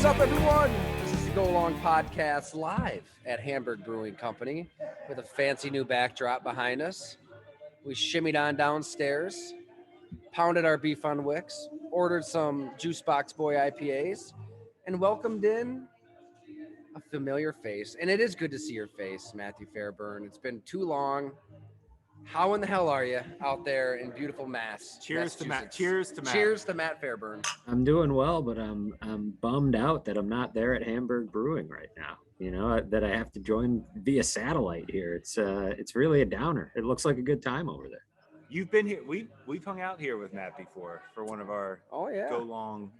What's up, everyone? This is the Go Along Podcast live at Hamburg Brewing Company with a fancy new backdrop behind us. We shimmied on downstairs, pounded our beef on wicks, ordered some Juice Box Boy IPAs, and welcomed in a familiar face. And it is good to see your face, Matthew Fairburn. It's been too long. How in the hell are you out there in beautiful Cheers to Matt. Cheers to Matt Fairburn. I'm doing well, but I'm bummed out that I'm not there at Hamburg Brewing right now. You know, that I have to join via satellite here. It's really a downer. It looks like a good time over there. You've been here. We've hung out here with Matt before for one of our Go Long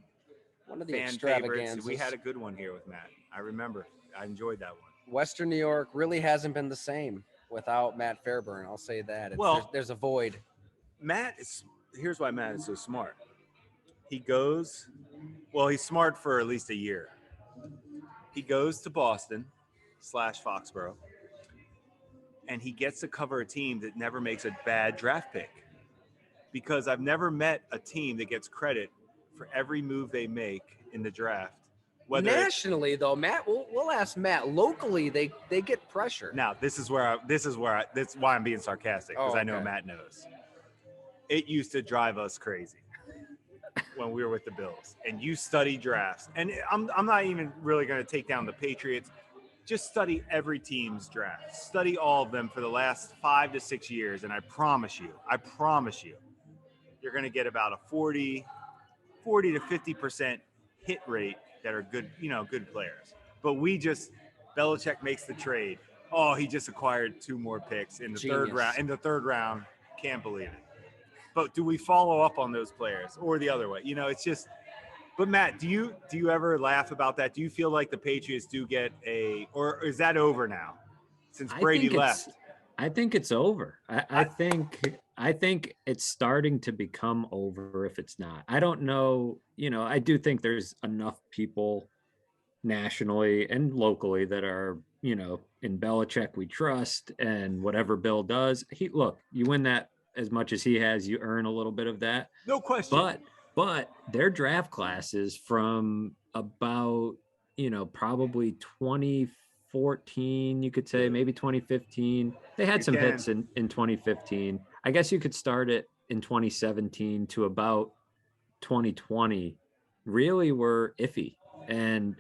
one of the fan extravaganzas. favorites. We had a good one here with Matt. I remember. I enjoyed that one. Western New York really hasn't been the same without Matt Fairburn. I'll say that. There's a void. Here's why Matt is so smart. He's smart for at least a year. He goes to Boston / Foxborough, and he gets to cover a team that never makes a bad draft pick. Because I've never met a team that gets credit for every move they make in the draft. Nationally, though, Matt, we'll ask Matt. Locally, they get pressure. Now, this is why I'm being sarcastic, because I know Matt knows. It used to drive us crazy when we were with the Bills, and you study drafts. And I'm not even really going to take down the Patriots. Just study every team's draft. Study all of them for the last 5 to 6 years, and I promise you, you're going to get about a 40 to 50% hit rate that are good, good players. But Belichick makes the trade. Oh, he just acquired 2 more picks in the third round. Can't believe it. But do we follow up on those players or the other way? It's just. But Matt, do you ever laugh about that? Do you feel like the Patriots do get or is that over now since Brady left? I think it's over. I think it's starting to become over if it's not. I don't know. I do think there's enough people nationally and locally that are, in Belichick we trust, and whatever Bill does, you win that as much as he has, you earn a little bit of that. No question. But their draft classes from about, probably 2014, you could say, maybe 2015. They had some hits in 2015. I guess you could start it in 2017 to about 2020 really were iffy. And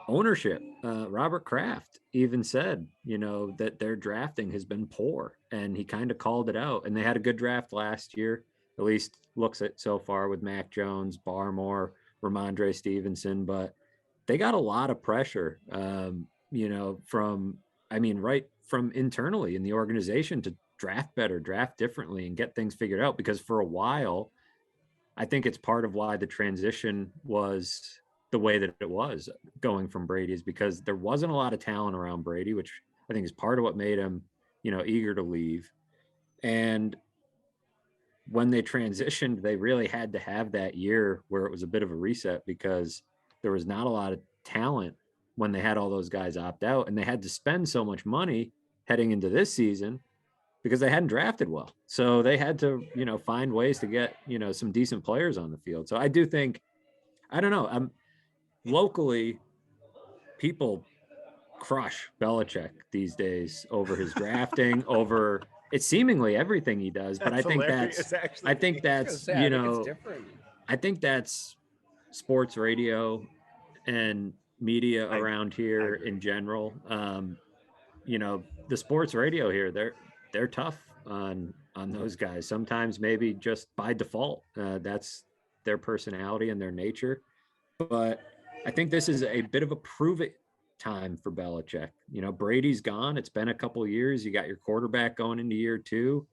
ownership, Robert Kraft even said, that their drafting has been poor, and he kind of called it out. And they had a good draft last year, at least looks at so far, with Mac Jones, Barmore, Ramondre Stevenson, but they got a lot of pressure, right from internally in the organization to draft better, draft differently, and get things figured out. Because for a while, I think it's part of why the transition was the way that it was going from Brady, is because there wasn't a lot of talent around Brady, which I think is part of what made him, eager to leave. And when they transitioned, they really had to have that year where it was a bit of a reset, because there was not a lot of talent when they had all those guys opt out, and they had to spend so much money heading into this season because they hadn't drafted well. So they had to, find ways to get, some decent players on the field. So I do think, I don't know, locally, people crush Belichick these days over his drafting, over it's seemingly everything he does. But I think that's sports radio and media around here in general. The sports radio here, they're tough on those guys. Sometimes maybe just by default, that's their personality and their nature. But I think this is a bit of a prove it time for Belichick. Brady's gone. It's been a couple of years. You got your quarterback going into year 2.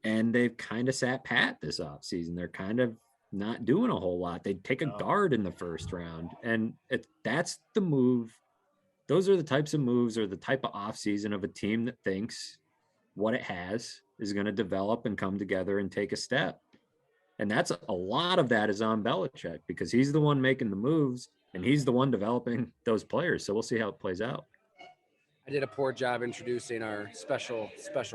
And they've kind of sat pat this offseason. They're kind of not doing a whole lot. They take a guard in the first round. And that's the move. Those are the types of moves, or the type of offseason of a team that thinks what it has is going to develop and come together and take a step. And that's a lot of that is on Belichick, because he's the one making the moves and he's the one developing those players. So we'll see how it plays out. I did a poor job introducing our special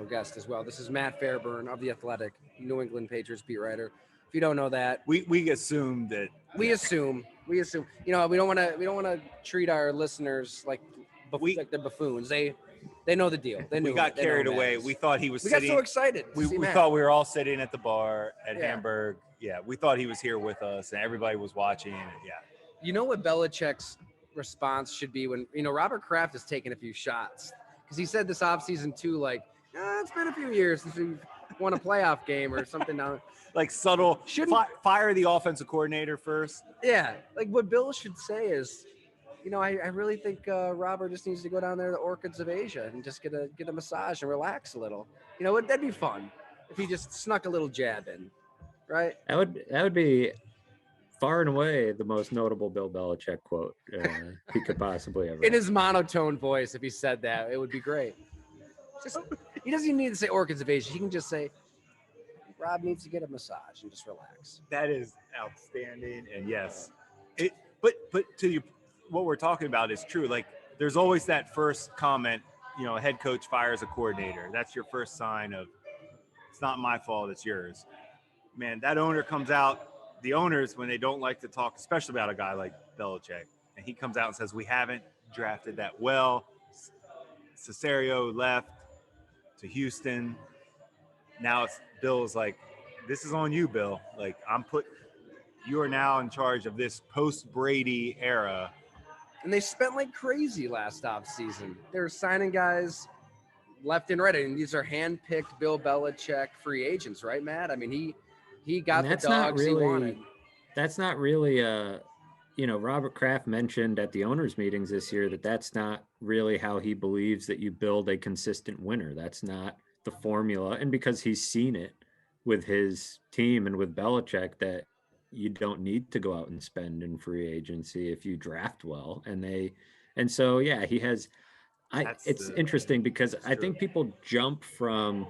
guest as well. This is Matt Fairburn of The Athletic, New England Patriots beat writer. If you don't know that, we assume that we assume. We don't want to treat our listeners like like they're buffoons. They know the deal. They knew. We got they know carried who Matt away. is. We thought he was We sitting. got so excited. We Matt. thought we were all sitting at the bar at Yeah. Hamburg. Yeah, we thought he was here with us, and everybody was watching. Yeah. You know what Belichick's response should be when Robert Kraft has taken a few shots, because he said this offseason too, like it's been a few years since we've won a playoff game or something. Now, like subtle. Fire the offensive coordinator first. Yeah, like what Bill should say is, I really think Robert just needs to go down there to the Orchids of Asia and just get a massage and relax a little. That'd be fun if he just snuck a little jab in, right? That would be far and away the most notable Bill Belichick quote he could possibly ever. In his monotone voice, if he said that, it would be great. He doesn't even need to say Orchids of Asia. He can just say, Rob needs to get a massage and just relax. That is outstanding, and yes, but to you, what we're talking about is true. Like, there's always that first comment. A head coach fires a coordinator. That's your first sign of it's not my fault, it's yours. Man, that owner comes out. The owners, when they don't like to talk, especially about a guy like Belichick, and he comes out and says, "We haven't drafted that well." Cesario left to Houston. Now it's Bill's like, "This is on you, Bill. Like, you are now in charge of this post-Brady era." And they spent like crazy last offseason. They were signing guys left and right. And these are hand-picked Bill Belichick free agents, right, Matt? I mean, he got the dogs he wanted. That's not really Robert Kraft mentioned at the owners' meetings this year that's not really how he believes that you build a consistent winner. That's not the formula. And because he's seen it with his team and with Belichick, that you don't need to go out and spend in free agency if you draft well. And so he has. It's interesting because I think people jump from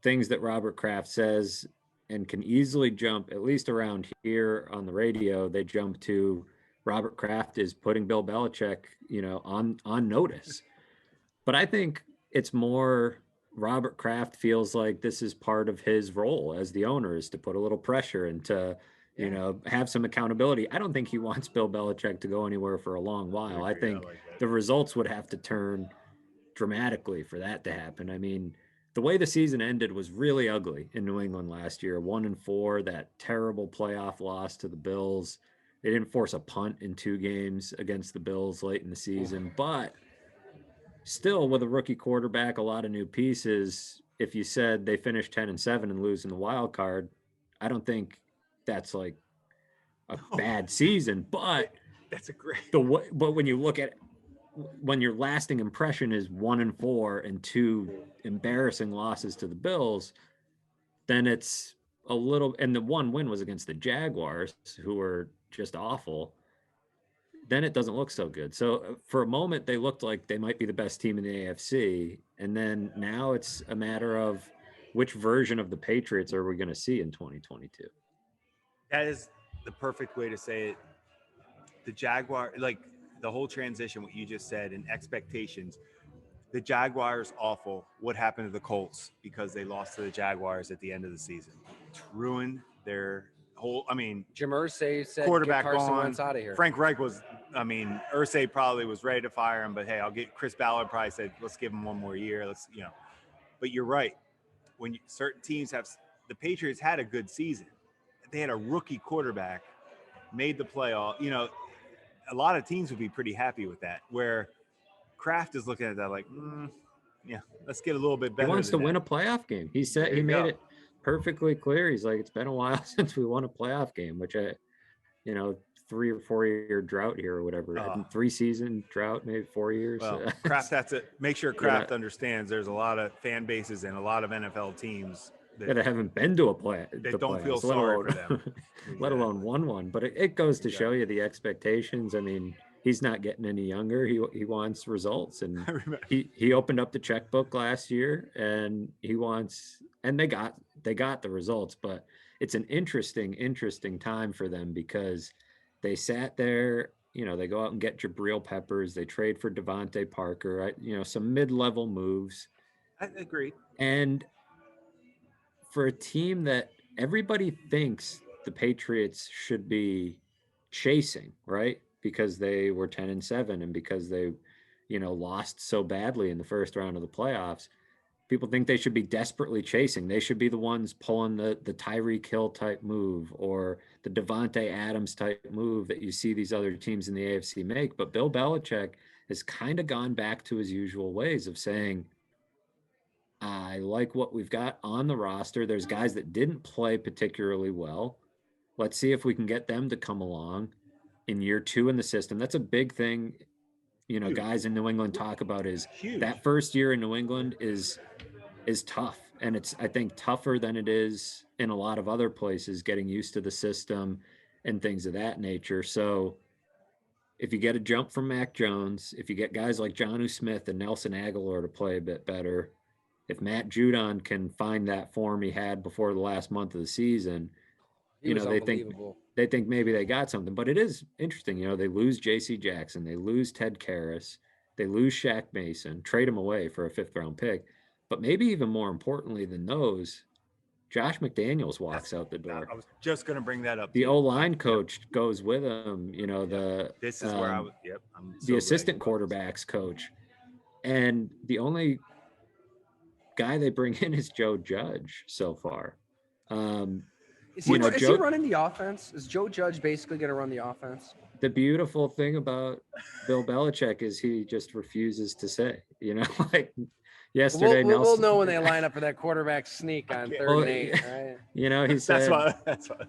things that Robert Kraft says and can easily jump, at least around here on the radio, they jump to Robert Kraft is putting Bill Belichick, on notice. But I think it's more Robert Kraft feels like this is part of his role as the owner, is to put a little pressure and to, have some accountability. I don't think he wants Bill Belichick to go anywhere for a long while. I think the results would have to turn dramatically for that to happen. I mean, the way the season ended was really ugly in New England last year. 1-4, that terrible playoff loss to the Bills. They didn't force a punt in 2 games against the Bills late in the season, but still with a rookie quarterback, a lot of new pieces. If you said they finished 10-7 and losing the wild card, I don't think that's like a bad season, but that's a great. But when you look at when your lasting impression is 1-4 and 2 embarrassing losses to the Bills, then it's a little. And the one win was against the Jaguars, who were just awful. Then it doesn't look so good. So for a moment, they looked like they might be the best team in the AFC. And then now it's a matter of which version of the Patriots are we going to see in 2022? That is the perfect way to say it. The Jaguar, like the whole transition, what you just said, and expectations. The Jaguars, awful. What happened to the Colts because they lost to the Jaguars at the end of the season? It's ruined their whole, Jim Irsay said quarterback get Carson gone. Wentz out of here. Frank Reich was, Irsay probably was ready to fire him, but hey, Chris Ballard probably said, let's give him one more year. But you're right. When certain teams the Patriots had a good season. They had a rookie quarterback, made the playoff. A lot of teams would be pretty happy with that, where Kraft is looking at that like, let's get a little bit better. He wants to win a playoff game. He said he made it perfectly clear. He's like, it's been a while since we won a playoff game, which 3 or 4 year drought here or whatever. 3-season drought, maybe 4 years. Well, Kraft has to make sure Kraft understands there's a lot of fan bases and a lot of NFL teams that haven't been to a play. They don't feel sorry for them. Let alone won one. But it goes to show you the expectations. I mean, he's not getting any younger. He wants results, and he opened up the checkbook last year, and he wants, and they got the results. But it's an interesting time for them because they sat there. They go out and get Jabril Peppers. They trade for Devontae Parker. Some mid-level moves. I agree. And for a team that, everybody thinks the Patriots should be chasing, right? Because they were 10-7 and because they, lost so badly in the first round of the playoffs. People think they should be desperately chasing. They should be the ones pulling the Tyreek Hill type move or the Devontae Adams type move that you see these other teams in the AFC make. But Bill Belichick has kind of gone back to his usual ways of saying, I like what we've got on the roster. There's guys that didn't play particularly well. Let's see if we can get them to come along in year 2 in the system. That's a big thing, Huge. guys in New England talk about is Huge. that first year in New England is tough. And it's, I think, tougher than it is in a lot of other places, getting used to the system and things of that nature. So if you get a jump from Mac Jones, if you get guys like Jonnu Smith and Nelson Aguilar to play a bit better, if Matt Judon can find that form he had before the last month of the season, they think maybe they got something. But it is interesting, they lose J.C. Jackson, they lose Ted Karras, they lose Shaq Mason, trade him away for a 5th-round pick. But maybe even more importantly than those, Josh McDaniels walks out the door. I was just going to bring that up. The O-line coach goes with him, This is where I was, the assistant quarterbacks coach. And the only guy they bring in is Joe Judge so far. Is he running the offense? Is Joe Judge basically going to run the offense? The beautiful thing about Bill Belichick is he just refuses to say, like yesterday. We'll know when they line up for that quarterback sneak on 3rd and 8, right? He said, that's what.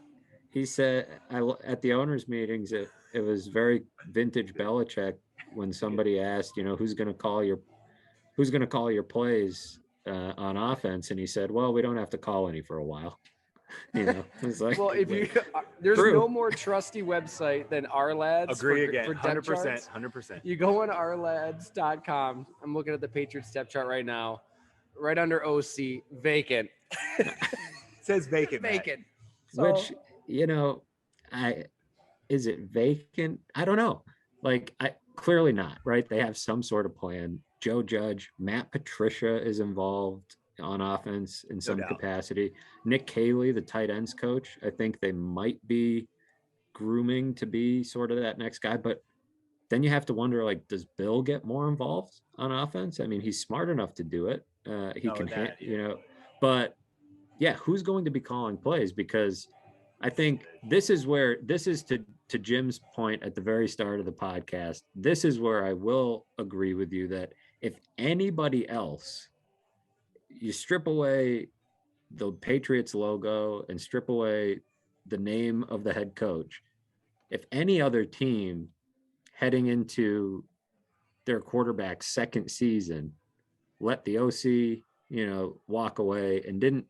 He said at the owners' meetings, it was very vintage Belichick when somebody asked, who's going to call your plays on offense, and he said, well, we don't have to call any for a while. It's like, well, there's no more trusty website than Our Lads. Agree again. For 100%. You go on ourlads.com. I'm looking at the Patriots depth chart right now. Right under OC, vacant. It says vacant. Vacant. So, which, is it vacant? I don't know. Clearly not, right? They have some sort of plan. Joe Judge, Matt Patricia is involved on offense in some capacity. Nick Caley, the tight ends coach, I think they might be grooming to be sort of that next guy. But then you have to wonder, does Bill get more involved on offense? I mean, he's smart enough to do it. But yeah, who's going to be calling plays? Because I think this is to Jim's point at the very start of the podcast. This is where I will agree with you that if anybody else, you strip away the Patriots logo and strip away the name of the head coach, if any other team heading into their quarterback's 2nd season let the OC, walk away and didn't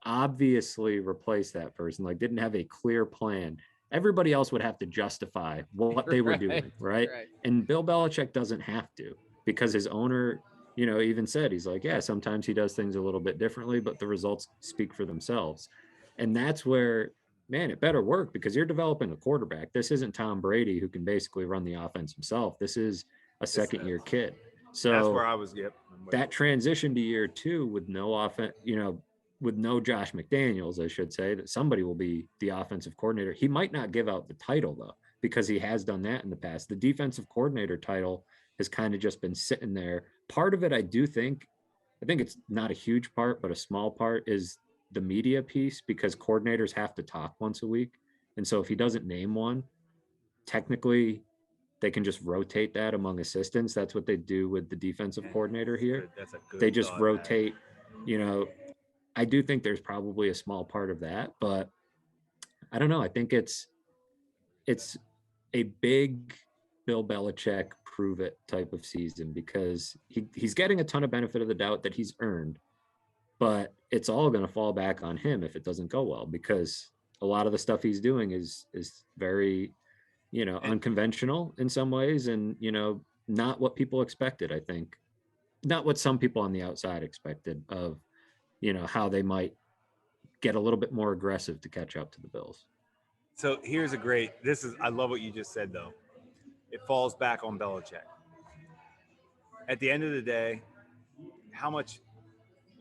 obviously replace that person, didn't have a clear plan, everybody else would have to justify what they were doing, right? And Bill Belichick doesn't have to, because his owner, even said, he's like, yeah, sometimes he does things a little bit differently, but the results speak for themselves. And that's where, man, it better work, because you're developing a quarterback. This isn't Tom Brady, who can basically run the offense himself. This is a 2nd-year kid. So that's where I was. That transition to year 2 with no offense, with no Josh McDaniels, I should say, that somebody will be the offensive coordinator. He might not give out the title, though, because he has done that in the past. The defensive coordinator title has kind of just been sitting there. Part of it, I think it's not a huge part, but a small part is the media piece, because coordinators have to talk once a week. And so if he doesn't name one, technically they can just rotate that among assistants. That's what they do with the defensive coordinator here. They just rotate, I do think there's probably a small part of that, but I don't know. I think it's a big Bill Belichick prove it type of season, because he's getting a ton of benefit of the doubt that he's earned, but it's all going to fall back on him if it doesn't go well, because a lot of the stuff he's doing is very, unconventional in some ways, and, not what people expected. I think not what some people on the outside expected of, how they might get a little bit more aggressive to catch up to the Bills. So I love what you just said, though. It falls back on Belichick. At the end of the day, how much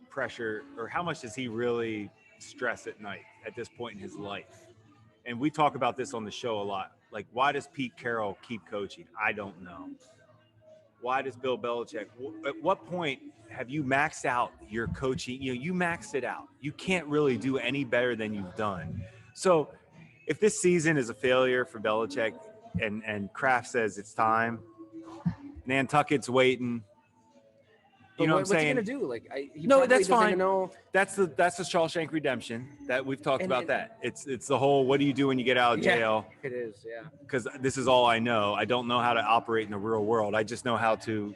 pressure, or how much does he really stress at night at this point in his life. And we talk about this on the show a lot. Like, why does Pete Carroll keep coaching? I don't know. Why does Bill Belichick? At what point have you maxed out your coaching? You maxed it out. You can't really do any better than you've done. So if this season is a failure for Belichick and Kraft says it's time, Nantucket's waiting. You know what I'm saying? What's he gonna do? Like, no, that's fine. That's the Shawshank Redemption that we've talked about. That it's the whole, what do you do when you get out of jail? It is, yeah. Because this is all I know. I don't know how to operate in the real world. I just know how to.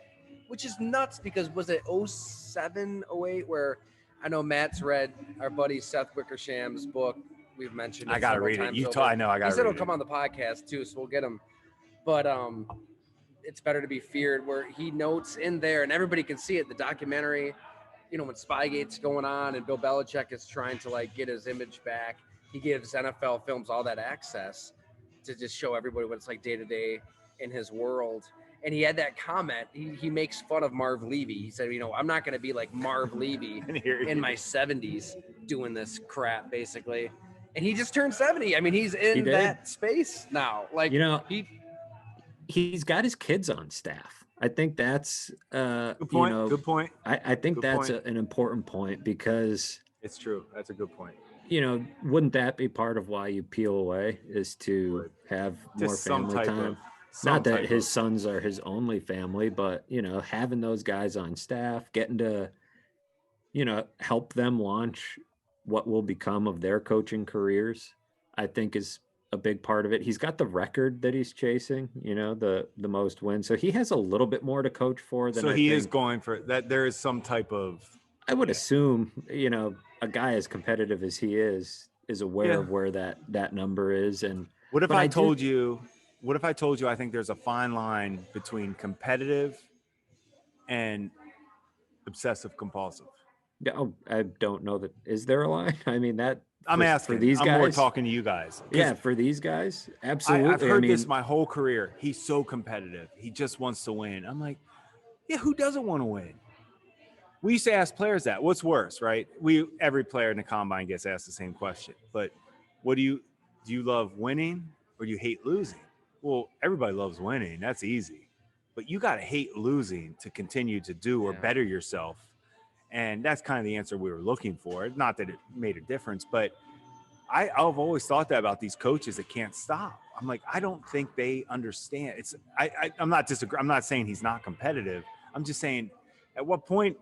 Which is nuts, because was it 07, 08 where I know Matt's read our buddy Seth Wickersham's book. We've mentioned it. I gotta read it. I know. I gotta. He said he'll come on the podcast too, so we'll get him. But it's better to be feared, where he notes in there, and everybody can see it, the documentary, you know, when Spygate's going on and Bill Belichick is trying to like get his image back, he gives NFL Films all that access to just show everybody what it's like day to day in his world. And he had that comment, he makes fun of Marv Levy. He said, you know, I'm not going to be like Marv Levy in my 70s doing this crap, basically. And he just turned 70. I mean, he's in that space now. Like, you know, he's got his kids on staff. I think that's good point. You know, good point. I think that's an important point, because it's true. That's a good point. You know, wouldn't that be part of why you peel away, is to have more family time? Not that his sons are his only family, but, you know, having those guys on staff, getting to, you know, help them launch what will become of their coaching careers, I think is a big part of it. He's got the record that he's chasing, you know, the most wins. So he has a little bit more to coach for than he is going for that. There is some type of, I would assume, you know, a guy as competitive as he is aware of where that number is. And what if I told you I think there's a fine line between competitive and obsessive compulsive? Oh, I don't know that. Is there a line? I mean, that I'm asking. For these guys, I'm more talking to you guys. Yeah, for these guys, absolutely. I've heard this my whole career. He's so competitive. He just wants to win. I'm like, yeah, who doesn't want to win? We used to ask players that. What's worse, right? Every player in the combine gets asked the same question. But do you love winning or do you hate losing? Well, everybody loves winning. That's easy. But you got to hate losing to continue to do or better yourself. And that's kind of the answer we were looking for. Not that it made a difference, but I've always thought that about these coaches that can't stop. I'm like, I don't think they understand. I'm not saying he's not competitive. I'm just saying, at what point,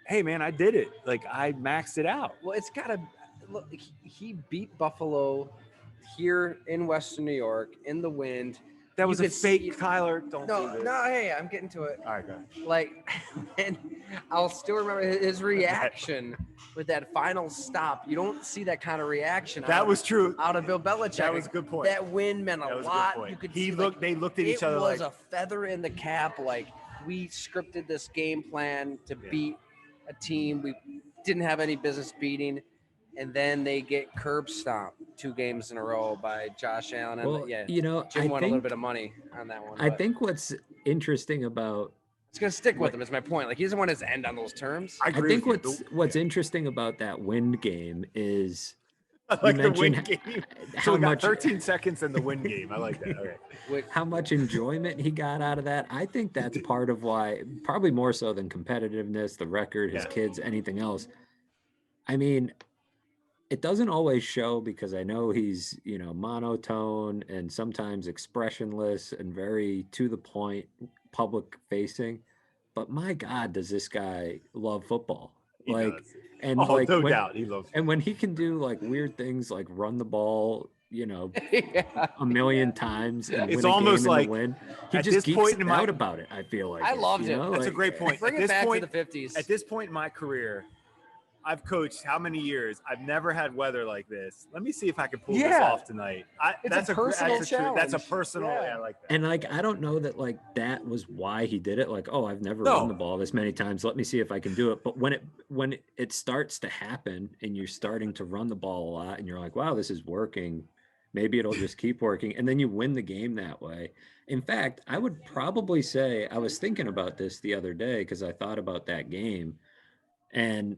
hey man, I did it. Like, I maxed it out. Well, it's gotta look. He beat Buffalo here in Western New York in the wind. That was a fake, Tyler. No, hey, I'm getting to it. All right, go ahead. Like, and I'll still remember his reaction with that final stop. You don't see that kind of reaction. That was true. Out of Bill Belichick. That was a good point. That win meant a lot. You could see, they looked at each other like. It was a feather in the cap. Like, we scripted this game plan to beat a team we didn't have any business beating. And then they get curb stomped 2 games in a row by Josh Allen. And you know, Jim won a little bit of money on that one. I think what's interesting about it's going to stick with him is my point. Like, he doesn't want his end on those terms. I think what's interesting about that wind game is like the wind game. How much 13 seconds in the wind game. I like that. Okay. How much enjoyment he got out of that. I think that's part of why, probably more so than competitiveness, the record, his kids, anything else. I mean, it doesn't always show, because I know he's, you know, monotone and sometimes expressionless and very to the point, public facing. But my God, does this guy love football? He does. And no doubt he loves. And when he can do like weird things like run the ball, you know, a million times, and it's almost like he just geeks out about it. I feel like I loved it. That's a great point. Bring it back to the 50s. At this point in my career, I've coached how many years? I've never had weather like this. Let me see if I can pull this off tonight. That's a personal challenge. That's a personal. I like that. And like, I don't know that like that was why he did it. Like, oh, I've never run the ball this many times. Let me see if I can do it. But when it starts to happen and you're starting to run the ball a lot, and you're like, wow, this is working. Maybe it'll just keep working. And then you win the game that way. In fact, I would probably say, I was thinking about this the other day because I thought about that game, and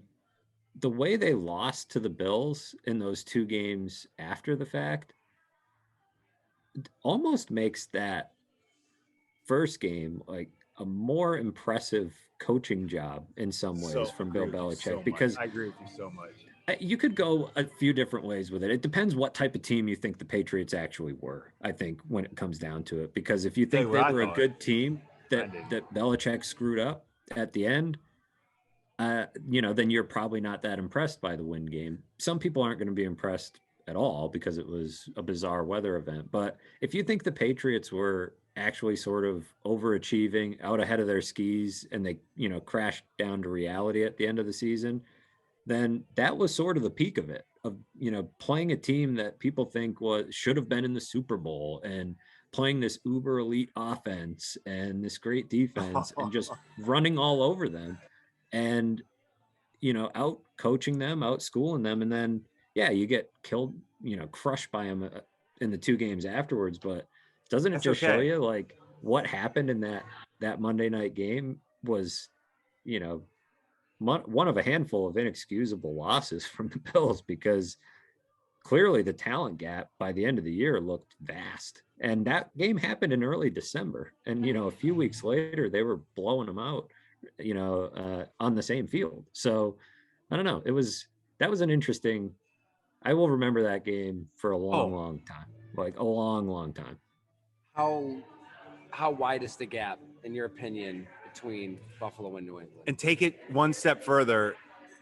the way they lost to the Bills in those 2 games after the fact almost makes that first game like a more impressive coaching job in some ways from Bill Belichick, because I agree with you so much. You could go a few different ways with it. It depends what type of team you think the Patriots actually were, I think, when it comes down to it. Because if you think they were a good team that Belichick screwed up at the end, then you're probably not that impressed by the win game. Some people aren't going to be impressed at all because it was a bizarre weather event. But if you think the Patriots were actually sort of overachieving, out ahead of their skis, and they, crashed down to reality at the end of the season, then that was sort of the peak of it, of, playing a team that people think should have been in the Super Bowl, and playing this uber elite offense and this great defense and just running all over them and, out coaching them, out schooling them. And then, you get killed, crushed by them in the 2 games afterwards. But doesn't it just show you like what happened in that Monday night game was, one of a handful of inexcusable losses from the Bills, because clearly the talent gap by the end of the year looked vast. And that game happened in early December. And, a few weeks later, they were blowing them out, on the same field. So I don't know. That was an interesting, I will remember that game for a long time, like a long time. How wide is the gap, in your opinion, between Buffalo and New England? And take it one step further,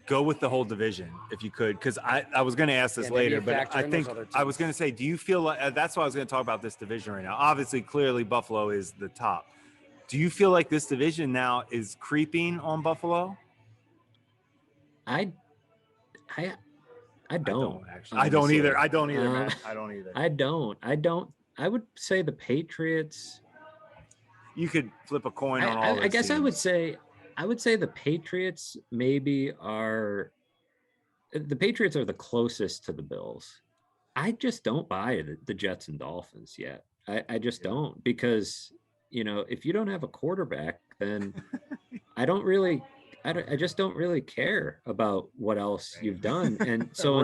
go with the whole division if you could, because I was going to ask this later, but I think I was going to say, do you feel like that's why I was going to talk about this division right now? Obviously, clearly, Buffalo is the top. Do you feel like this division now is creeping on Buffalo? I don't actually. I don't either. I don't either, man. I don't either. I don't. I would say the Patriots. You could flip a coin on all. I guess teams. I would say the Patriots maybe are. The Patriots are the closest to the Bills. I just don't buy the Jets and Dolphins yet. I just don't, because if you don't have a quarterback, then I just don't really care about what else you've done. And so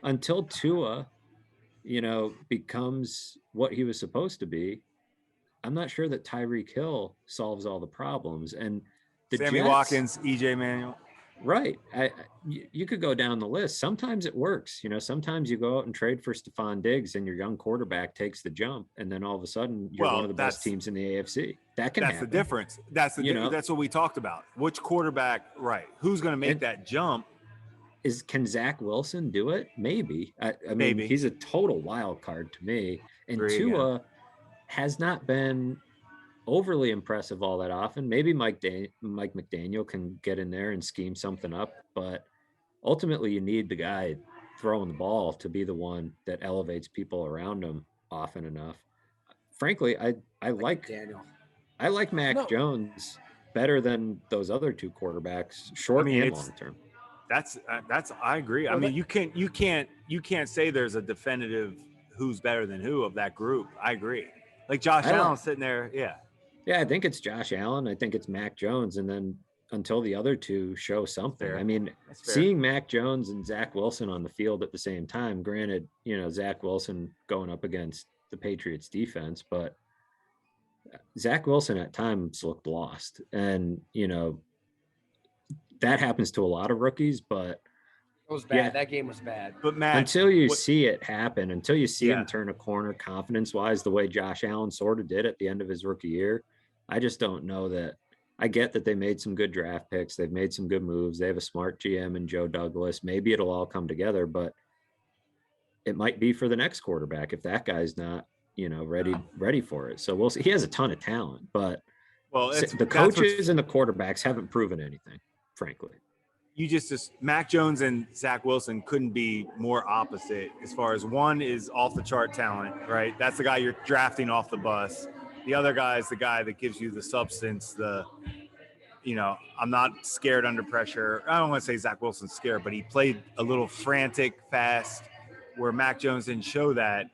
until Tua, becomes what he was supposed to be, I'm not sure that Tyreek Hill solves all the problems. And the Sammy Jets, Watkins, EJ Manuel. Right. You could go down the list. Sometimes it works. Sometimes you go out and trade for Stephon Diggs and your young quarterback takes the jump, and then all of a sudden you're one of the best teams in the AFC. That's happen. The difference. That's what we talked about. Which quarterback, right? Who's going to make that jump? Can Zach Wilson do it? Maybe. I mean, he's a total wild card to me. And Tua has not been overly impressive all that often. Maybe Mike McDaniel can get in there and scheme something up, but ultimately you need the guy throwing the ball to be the one that elevates people around him often enough. Frankly, I like Mac Jones better than those other 2 quarterbacks, short and long term. That's I agree. I mean, you can't say there's a definitive who's better than who of that group. I agree. Like Josh Allen sitting there, Yeah, I think it's Josh Allen. I think it's Mac Jones. And then until the other 2 show something. I mean, seeing Mac Jones and Zach Wilson on the field at the same time, granted, Zach Wilson going up against the Patriots defense, but Zach Wilson at times looked lost. And, that happens to a lot of rookies, but it was bad. That game was bad. But Matt, until you see it happen, until you see him turn a corner confidence-wise, the way Josh Allen sort of did at the end of his rookie year, I just don't know that. I get that they made some good draft picks. They've made some good moves. They have a smart GM and Joe Douglas. Maybe it'll all come together, but it might be for the next quarterback if that guy's not, ready for it. So we'll see. He has a ton of talent, but the coaches and the quarterbacks haven't proven anything, frankly. You just Mac Jones and Zach Wilson couldn't be more opposite as far as one is off the chart talent, right? That's the guy you're drafting off the bus. The other guy is the guy that gives you the substance, I'm not scared under pressure. I don't want to say Zach Wilson's scared, but he played a little frantic, fast, where Mac Jones didn't show that.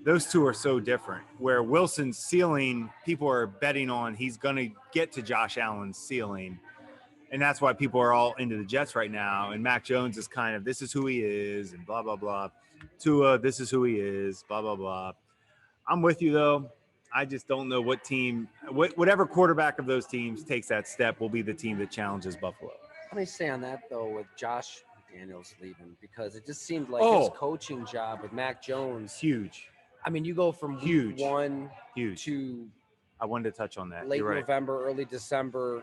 Those 2 are so different. Where Wilson's ceiling, people are betting on he's going to get to Josh Allen's ceiling. And that's why people are all into the Jets right now. And Mac Jones is kind of, this is who he is, and blah, blah, blah. Tua, this is who he is, blah, blah, blah. I'm with you, though. I just don't know what team, whatever quarterback of those teams takes that step will be the team that challenges Buffalo. Let me say on that, though, with Josh Daniels leaving, because it just seemed like his coaching job with Mac Jones. Huge. I mean, you go from week one to I wanted to touch on that. Late November, early December.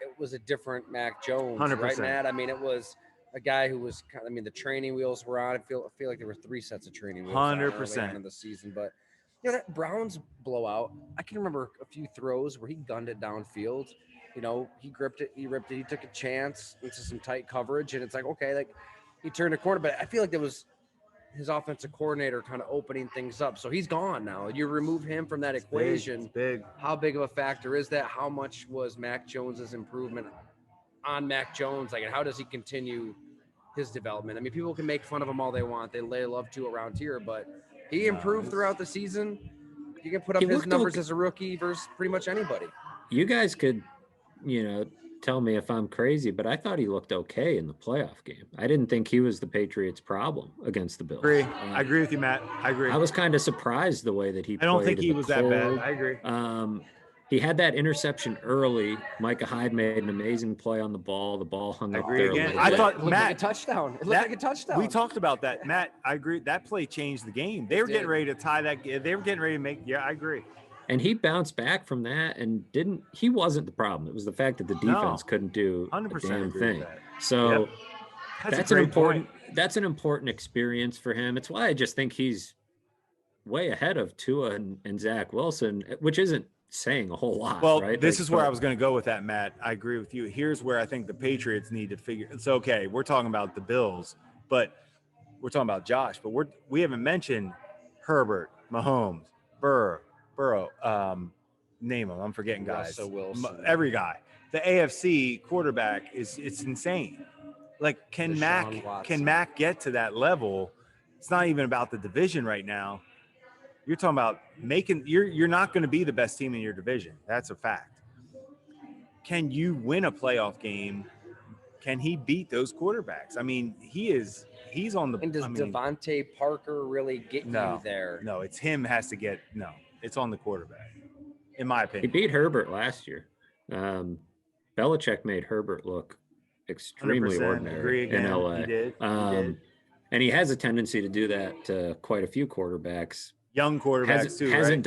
It was a different Mac Jones, 100%. right, Matt? I mean, it was a guy who was kind of, I mean, the training wheels were on. I feel like there were 3 sets of training wheels 100% in the season. But you know, that Browns blowout, I can remember a few throws where he gunned it downfield. You know, he gripped it, he ripped it, he took a chance into some tight coverage, and it's like, okay, like he turned a corner. But I feel like there was his offensive coordinator kind of opening things up. So he's gone now. You remove him from that equation. It's big. How big of a factor is that? How much was Mac Jones's improvement on Mac Jones? Like, and how does he continue his development? I mean, people can make fun of him all they want. They love to around here, but he improved throughout the season. You can put up his numbers as a rookie versus pretty much anybody. You guys could, you know, tell me if I'm crazy, but I thought he looked okay in the playoff game. I didn't think he was the Patriots' problem against the Bills. I agree with you, Matt. I agree. I was kind of surprised the way that he played. I don't think he was that bad. I agree. He had that interception early. Micah Hyde made an amazing play on the ball. The ball hung up there. Again. I thought it looked like a touchdown. It looked like a touchdown. We talked about that, Matt. I agree. That play changed the game. They were getting ready to tie that. They were getting ready to make. Yeah, I agree. And he bounced back from that and he wasn't the problem. It was the fact that the defense couldn't do a damn thing. So that's an important experience for him. It's why I just think he's way ahead of Tua and Zach Wilson, which isn't saying a whole lot. Well, right? This is where I was going to go with that, Matt. I agree with you. Here's where I think the Patriots need to figure. It's okay. We're talking about the Bills, but we're talking about Josh, but we haven't mentioned Herbert, Mahomes, Burrow, name them. I'm forgetting guys. Wilson. Every guy. The AFC quarterback it's insane. Like, can Mac get to that level? It's not even about the division right now. You're talking about you're not going to be the best team in your division. That's a fact. Can you win a playoff game? Can he beat those quarterbacks? I mean, he's on the. And does Devontae Parker really get you there? No, it's him has to get. No, it's on the quarterback, in my opinion. He beat Herbert last year. Belichick made Herbert look extremely ordinary in LA. He did. And he has a tendency to do that to quite a few quarterbacks. Young quarterbacks too. Hasn't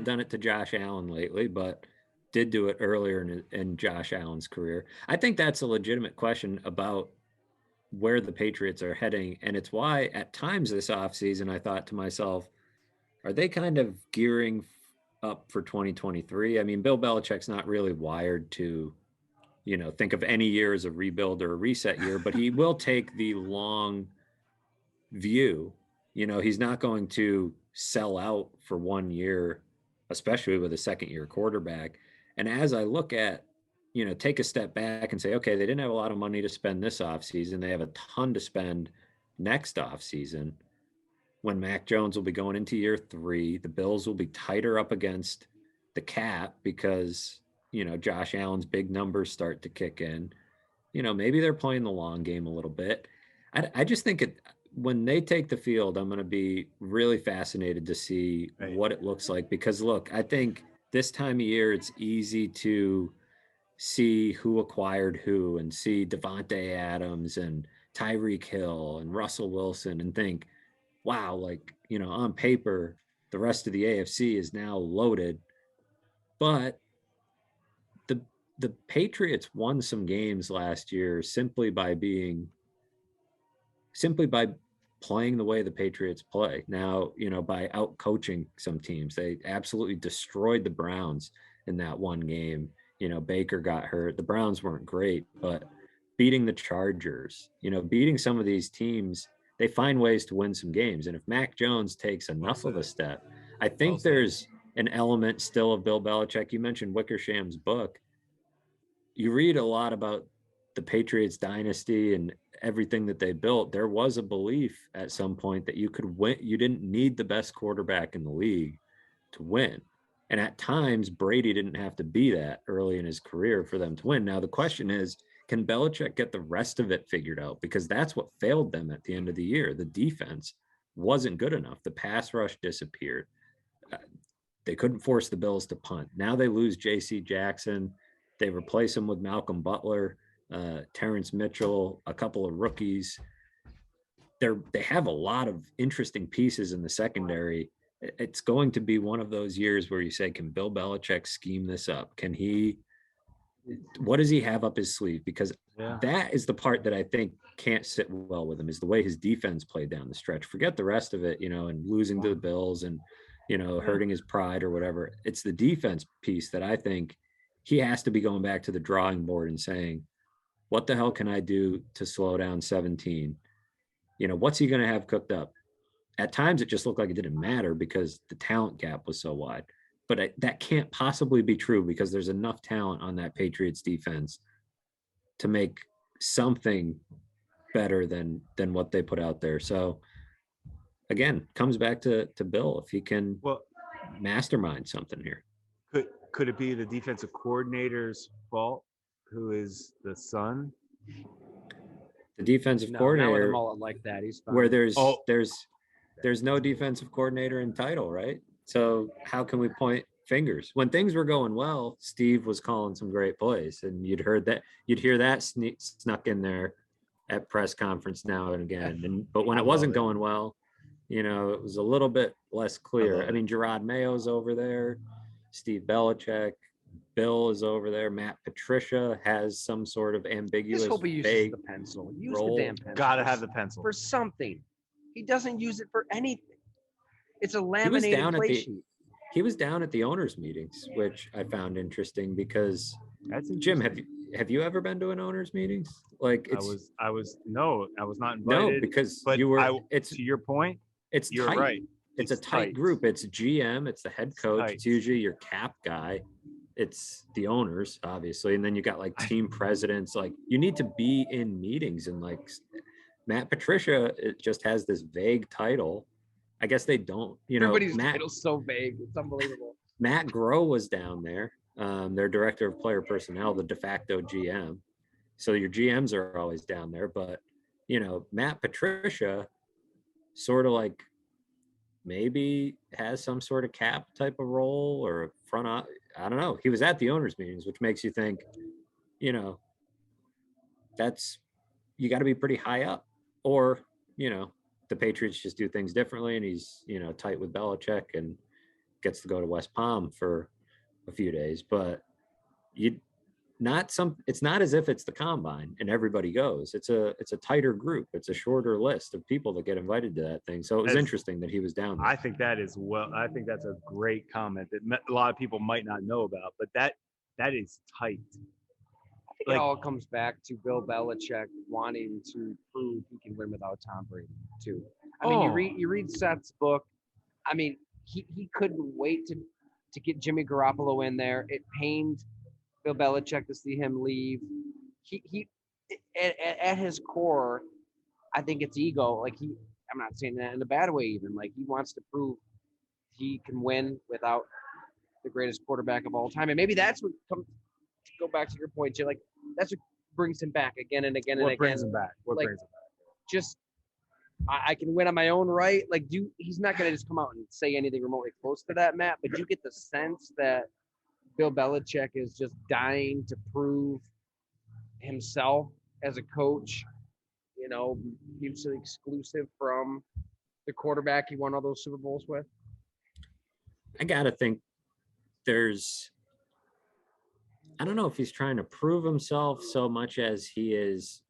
done it to Josh Allen lately, but did do it earlier in Josh Allen's career. I think that's a legitimate question about where the Patriots are heading, and it's why at times this offseason I thought to myself, are they kind of gearing up for 2023? I mean, Bill Belichick's not really wired to, you know, think of any year as a rebuild or a reset year, but he will take the long view. You know, he's not going to sell out for 1 year, especially with a second-year quarterback. And as I look at, you know, take a step back and say, okay, they didn't have a lot of money to spend this offseason. They have a ton to spend next offseason when Mac Jones will be going into year 3. The Bills will be tighter up against the cap because, you know, Josh Allen's big numbers start to kick in. You know, maybe they're playing the long game a little bit. I just think when they take the field, I'm going to be really fascinated to see what it looks like. Because, look, I think this time of year, it's easy to see who acquired who and see Devontae Adams and Tyreek Hill and Russell Wilson and think, wow, like, you know, on paper, the rest of the AFC is now loaded. But the Patriots won some games last year simply by playing the way the Patriots play. Now, you know, by out coaching some teams, they absolutely destroyed the Browns in that one game. You know, Baker got hurt. The Browns weren't great, but beating the Chargers, you know, beating some of these teams, they find ways to win some games. And if Mac Jones takes enough of a step, I think there's an element still of Bill Belichick. You mentioned Wickersham's book. You read a lot about the Patriots dynasty and everything that they built. There was a belief at some point that you could win. You didn't need the best quarterback in the league to win. And at times, Brady didn't have to be that early in his career for them to win. Now, the question is can Belichick get the rest of it figured out? Because that's what failed them at the end of the year. The defense wasn't good enough. The pass rush disappeared. They couldn't force the Bills to punt. Now they lose J.C. Jackson. They replace him with Malcolm Butler, Terrence Mitchell, a couple of rookies. They have a lot of interesting pieces in the secondary. It's going to be one of those years where you say, can Bill Belichick scheme this up? What does he have up his sleeve? Because that is the part that I think can't sit well with him, is the way his defense played down the stretch. Forget the rest of it, and losing to the Bills and, hurting his pride or whatever. It's the defense piece that I think he has to be going back to the drawing board and saying, what the hell can I do to slow down 17? What's he going to have cooked up? At times, it just looked like it didn't matter because the talent gap was so wide. But that can't possibly be true because there's enough talent on that Patriots defense to make something better than what they put out there. So, again, comes back to Bill. If he can mastermind something here. Could it be the defensive coordinator's fault, who is the son? The defensive coordinator, not with a mullet like that. He's fine. where there's no defensive coordinator in title, right? So how can we point fingers? When things were going well, Steve was calling some great plays, and you'd hear that snuck in there at press conference now and again. But when it wasn't going well, it was a little bit less clear. I mean, Gerard Mayo's over there, Steve Belichick, Bill is over there. Matt Patricia has some sort of ambiguous. Just hope he uses the pencil. Use the damn pencil. Gotta have the pencil for something. He doesn't use it for anything. It's a laminated play sheet. He was down at the owners' meetings, which I found interesting because Jim, have you ever been to an owners' meetings? Like I was not invited. No, because you were. To your point, you're tight. Right. It's a tight group. It's GM. It's the head coach. It's usually your cap guy. It's the owners, obviously, and then you got like team presidents. Like you need to be in meetings, and like Matt Patricia, it just has this vague title. I guess they don't. Everybody's title's so vague. It's unbelievable. Matt Groh was down there. Their director of player personnel, the de facto GM. So your GMs are always down there, but Matt Patricia, sort of like maybe has some sort of cap type of role or front. I don't know. He was at the owners' meetings, which makes you think, that's you got to be pretty high up, or the Patriots just do things differently, and he's tight with Belichick and gets to go to West Palm for a few days. But it's not as if it's the combine and everybody goes. It's a tighter group. It's a shorter list of people that get invited to that thing. So it was interesting that he was down there. I think that's a great comment that a lot of people might not know about, but that is tight. It all comes back to Bill Belichick wanting to prove he can win without Tom Brady too. I mean, you read Seth's book. I mean, he couldn't wait to get Jimmy Garoppolo in there. It pained Bill Belichick to see him leave. He at his core, I think it's ego. Like I'm not saying that in a bad way even. Like he wants to prove he can win without the greatest quarterback of all time. And maybe that's what comes to go back to your point, Jay. Like that's what brings him back again and again and again. What brings him back? Just I can win on my own right. Like he's not going to just come out and say anything remotely close to that, Matt. But you get the sense that Bill Belichick is just dying to prove himself as a coach, mutually exclusive from the quarterback he won all those Super Bowls with. I got to think I don't know if he's trying to prove himself so much as he is,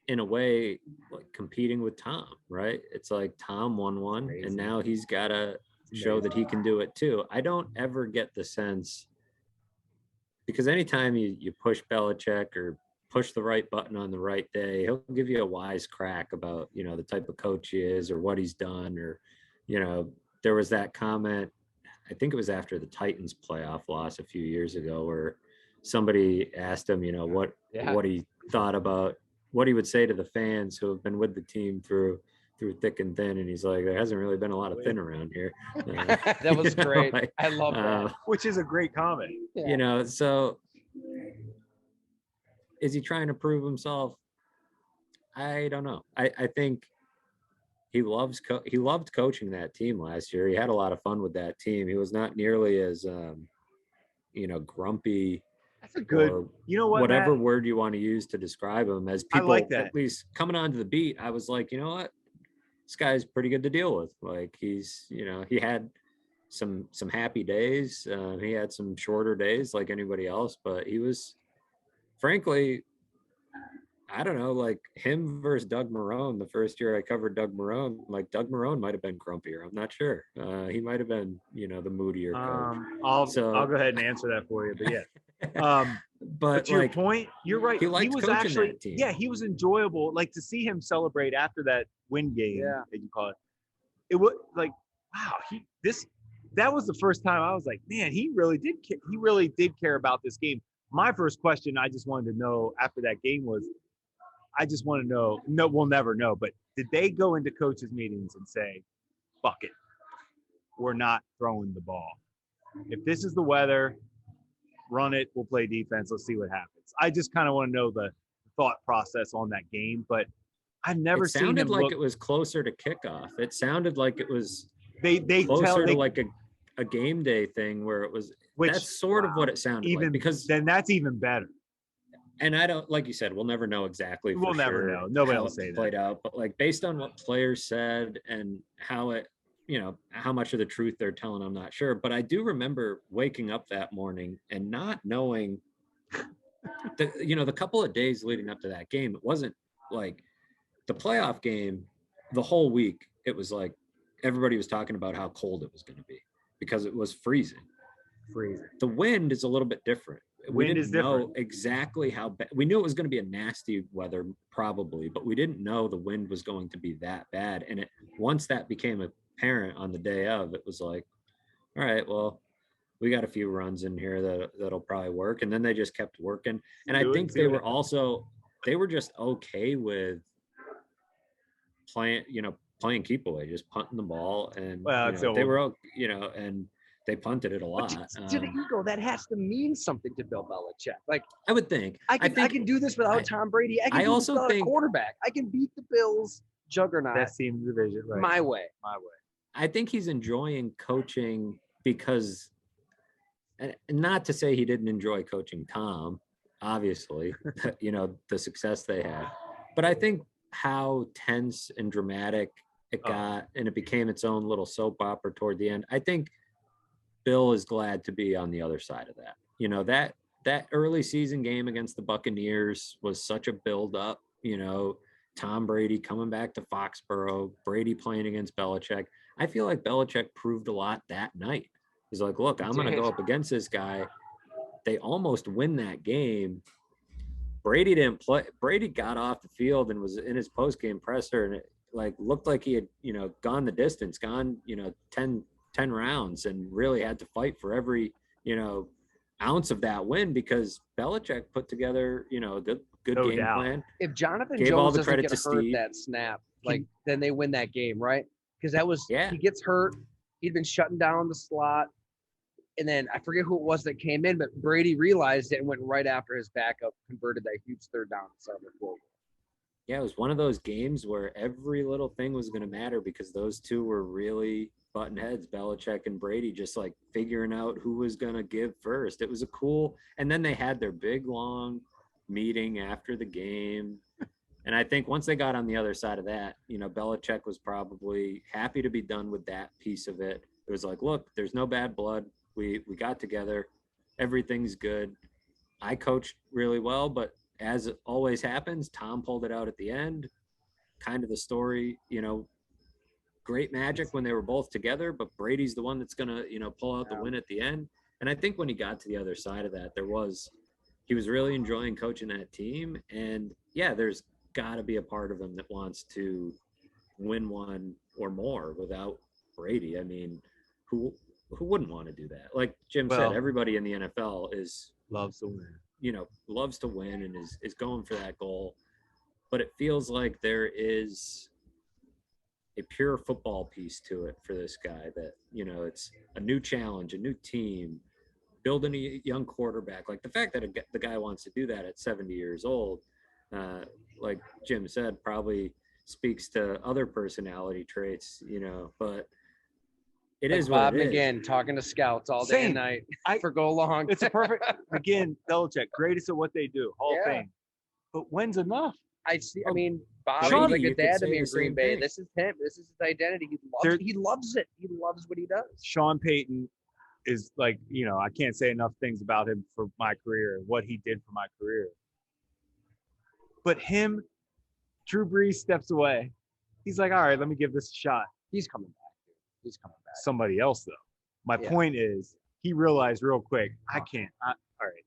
in a way, like competing with Tom, right? It's like Tom won one, and now he's got to show that he can do it too. I don't ever get the sense, because anytime you push Belichick or push the right button on the right day, he'll give you a wise crack about, the type of coach he is or what he's done. Or, there was that comment, I think it was after the Titans playoff loss a few years ago, where somebody asked him, what he thought about what he would say to the fans who have been with the team through thick and thin. And he's like, there hasn't really been a lot of thin around here. That was great. I love that. Which is a great comment. Yeah. So Is he trying to prove himself? I don't know. I think he loved coaching that team last year. He had a lot of fun with that team. He was not nearly as grumpy. That's a good. Or you know what? Whatever Matt? word you want to use to describe him, as people I like that. at least coming onto the beat, I was like, you know what, this guy's pretty good to deal with. Like he's, he had some happy days. He had some shorter days like anybody else, but he was, frankly, I don't know, like him versus Doug Marrone. The first year I covered Doug Marrone, like Doug Marrone might have been grumpier. I'm not sure. He might have been, the moodier coach. I'll go ahead and answer that for you. But yeah. But to your point, you're right. He was actually, that team. Yeah, he was enjoyable. Like to see him celebrate after that win game, that you call it. It was like, wow, that was the first time I was like, man, he really did care about this game. My first question I just wanted to know after that game was, I just want to know, no, we'll never know, but did they go into coaches' meetings and say, fuck it, we're not throwing the ball. If this is the weather, run it, we'll play defense, let's see what happens. I just kind of want to know the thought process on that game, but I've never seen him sounded like it was closer to kickoff. It sounded like it was they closer to like a game day thing where it was, that's sort of what it sounded like, because then that's even better. And I don't, like you said, we'll never know exactly. We'll never know. Nobody will say that. Played out, but like based on what players said and how it, how much of the truth they're telling, I'm not sure. But I do remember waking up that morning and not knowing the couple of days leading up to that game. It wasn't like the playoff game. The whole week, it was like everybody was talking about how cold it was going to be because it was freezing. The wind is a little bit different. We didn't know exactly how bad. We knew it was going to be a nasty weather probably, but we didn't know the wind was going to be that bad. And once that became apparent on the day of, it was like, all right, well, we got a few runs in here that'll probably work. And then they just kept working. And I think they were just okay with playing keep away, just punting the ball. And they were, and they punted it a lot. To the ego, that has to mean something to Bill Belichick. Like I would think. I can do this without Tom Brady. I can do this without a quarterback. I can beat the Bills juggernaut. That seems division, right? My way. I think he's enjoying coaching because, and not to say he didn't enjoy coaching Tom, obviously, the success they had, but I think how tense and dramatic it got, and it became its own little soap opera toward the end. I think Bill is glad to be on the other side of that. That early season game against the Buccaneers was such a build up, Tom Brady coming back to Foxborough, Brady playing against Belichick. I feel like Belichick proved a lot that night. He's like, look, I'm going to go up against this guy. They almost win that game. Brady didn't play. Brady got off the field and was in his post-game presser, and it looked like he had, gone the distance, 10 rounds, and really had to fight for every, ounce of that win because Belichick put together, a good game plan. If Jonathan Jones doesn't get hurt that snap, then they win that game, right? Because that was he gets hurt. He'd been shutting down the slot. And then I forget who it was that came in, but Brady realized it and went right after his backup, converted that huge third down and settled the goal. Yeah, it was one of those games where every little thing was going to matter because those two were really button heads, Belichick and Brady, just figuring out who was going to give first. It was and then they had their big, long meeting after the game. And I think once they got on the other side of that, Belichick was probably happy to be done with that piece of it. It was like, look, there's no bad blood. We got together. Everything's good. I coached really well, but as it always happens, Tom pulled it out at the end. Kind of the story, great magic when they were both together, but Brady's the one that's going to, pull out the win at the end. And I think when he got to the other side of that, he was really enjoying coaching that team. And yeah, there's got to be a part of him that wants to win one or more without Brady. I mean, who wouldn't want to do that? Like Jim said, everybody in the NFL loves to win. Loves to win and is going for that goal. But it feels like there is a pure football piece to it for this guy that, it's a new challenge, a new team, building a young quarterback. Like the fact that the guy wants to do that at 70 years old, like Jim said, probably speaks to other personality traits, but it like is Bob what it McGinn is. talking to scouts all day and night for go long. It's a perfect, again, Belichick, greatest at what they do, Hall of Fame. But when's enough? I mean, Bob Brady, was like a you could dad to say me in the Green same Bay. thing. This is him. This is his identity. He loves it. He loves what he does. Sean Payton is like, I can't say enough things about him for my career, what he did for my career. But Drew Brees steps away. He's like, all right, let me give this a shot. He's coming back. He's coming back. Somebody else, though. My point is, he realized real quick, all right,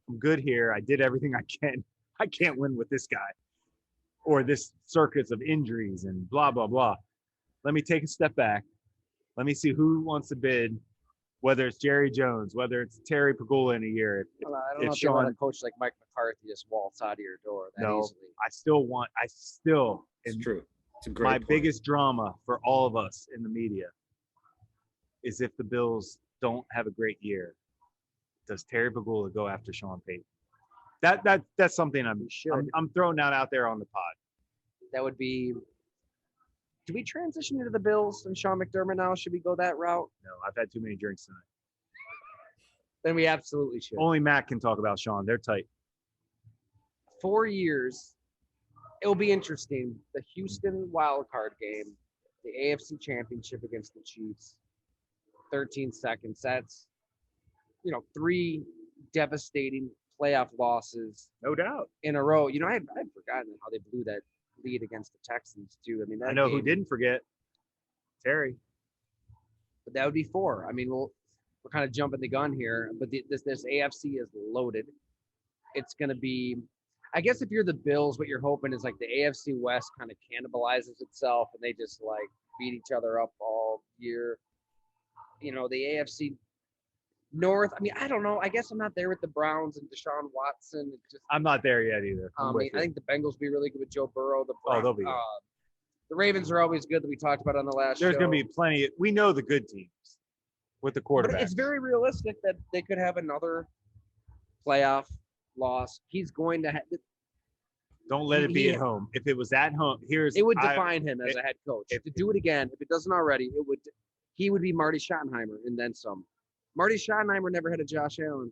I'm good here. I did everything I can. I can't win with this guy or this circus of injuries and blah, blah, blah. Let me take a step back. Let me see who wants to bid, whether it's Jerry Jones, whether it's Terry Pagula in a year. I don't know if you let a coach like Mike McCarthy just waltz out of your door that easily. It's true. It's a great my point. biggest drama for all of us in the media is if the Bills don't have a great year, does Terry Pagula go after Sean Payton? That's something I'm throwing that out there on the pod. That would be. Do we transition into the Bills and Sean McDermott now? Should we go that route? No, I've had too many drinks tonight. Then we absolutely should. Only Matt can talk about Sean. They're tight. 4 years. It'll be interesting. The Houston wildcard game, the AFC Championship against the Chiefs. 13 seconds. That's, 3 devastating playoff losses. No doubt. In a row. I'd forgotten how they blew that lead against the Texans, too. I mean, I know who didn't forget. Terry. But that would be 4. I mean, we're kind of jumping the gun here, but this AFC is loaded. It's going to be, I guess if you're the Bills, what you're hoping is like the AFC West kind of cannibalizes itself and they just like beat each other up all year. The AFC North, I mean, I don't know. I guess I'm not there with the Browns and Deshaun Watson. I'm not there yet either. I think the Bengals will be really good with Joe Burrow. They'll be good. The Ravens are always good that we talked about on the last show. There's going to be plenty. We know the good teams with the quarterback. But it's very realistic that they could have another playoff loss. He's going to have. Don't let it be at home. If it was at home, it would define him as a head coach. To do it again, if it doesn't already, he would be Marty Schottenheimer and then some. Marty Schottenheimer never had a Josh Allen.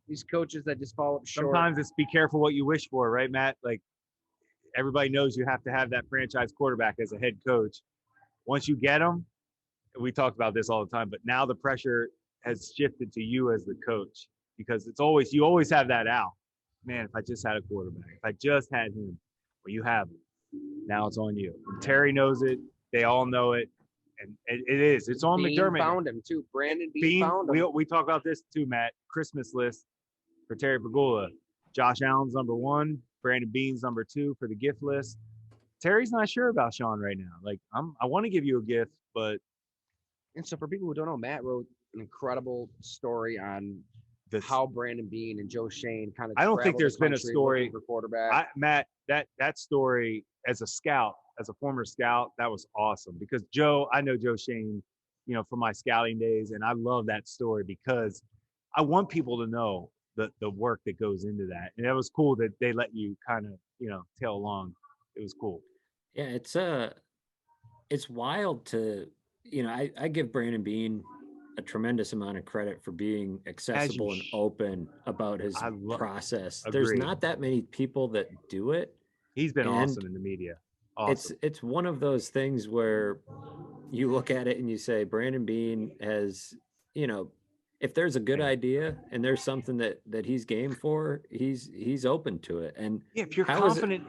These coaches that just fall up short. Sometimes it's be careful what you wish for, right, Matt? Like everybody knows you have to have that franchise quarterback as a head coach. Once you get them, we talk about this all the time, but now the pressure has shifted to you as the coach because you always have that out. Man, if I just had a quarterback, if I just had him, well, you have him. Now it's on you. And Terry knows it. They all know it. And it is. It's on Beane McDermott. Found him too. Brandon Beane found him. We talk about this too, Matt. Christmas list for Terry Pagula. Josh Allen's number 1. Brandon Beane's number 2 for the gift list. Terry's not sure about Sean right now. Like I want to give you a gift, but. And so for people who don't know, Matt wrote an incredible story on how Brandon Beane and Joe Shane kind of. I don't think there's been a story for quarterback. Matt, that story as a scout, as a former scout, that was awesome because I know Joe Shane, from my scouting days, and I love that story because I want people to know the work that goes into that, and it was cool that they let you kind of tail along. It was cool. Yeah, it's wild to I give Brandon Beane a tremendous amount of credit for being accessible and open about his process. Agreed. There's not that many people that do it. He's been awesome in the media. Awesome. It's one of those things where you look at it and you say Brandon Beane has, if there's a good idea and there's something that he's game for, he's open to it. And if you're confident,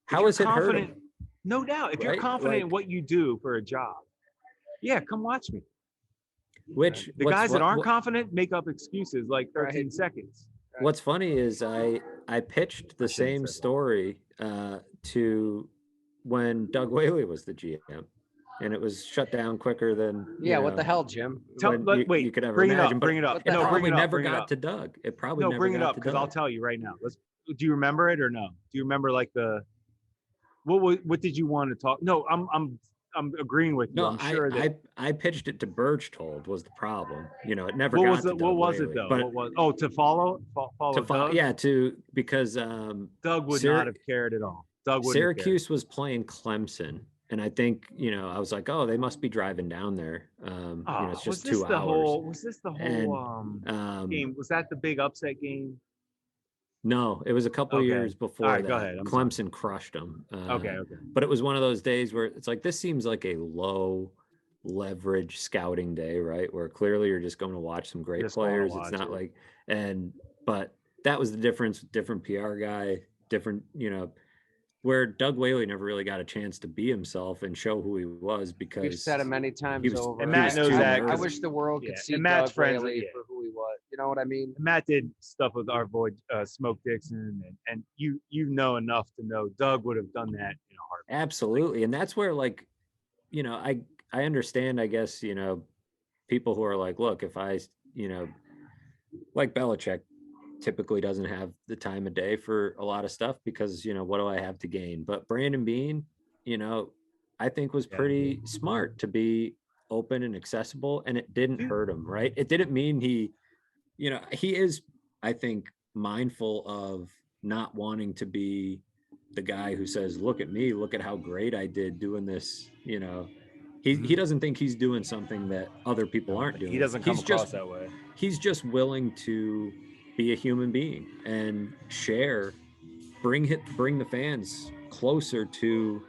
how is it hurt him? No doubt. If you're confident in what you do for a job, come watch me. Which the guys that aren't confident make up excuses like 13 seconds. What's funny is I pitched the same story to when Doug Whaley was the GM, and it was shut down quicker than what the hell, Jim? You could ever imagine. Bring it up. It probably never got to Doug. It probably never bring it got up to because Doug. I'll tell you right now. Do you remember it or no? Do you remember like what did you want to talk? No, I'm I'm agreeing with you. No, I'm sure that I pitched it to Berchtold was the problem. It never what got was to it? What Doug was it Whaley. though? But What was to follow Doug? yeah, because Doug would not have cared at all. Doug wouldn't have cared. Syracuse was playing Clemson, and I think I was like, oh, they must be driving down there. It's just 2 hours. Was this the whole game? Was that the big upset game? No, it was a couple of years before that. Go ahead. Clemson crushed them. Okay. But it was one of those days where it's like, this seems like a low leverage scouting day, right? Where clearly you're just going to watch some great players. It's not like, but that was the difference. Different PR guy, different, where Doug Whaley never really got a chance to be himself and show who he was because we've said it many times over. And Matt knows that. I wish the world could see Doug Whaley for who he was. You know what I mean? And Matt did stuff with our boy Smoke Dixon, and you know enough to know Doug would have done that in a heartbeat. Absolutely, and that's where I understand. I guess people who are like, look, if I like Belichick typically doesn't have the time of day for a lot of stuff because what do I have to gain? But Brandon Beane, I think was pretty smart to be open and accessible, and it didn't hurt him, right? It didn't mean he is, I think, mindful of not wanting to be the guy who says, look at me, look at how great I did doing this. He doesn't think he's doing something that other people aren't doing. He doesn't come across that way. He's just willing to be a human being and bring the fans closer to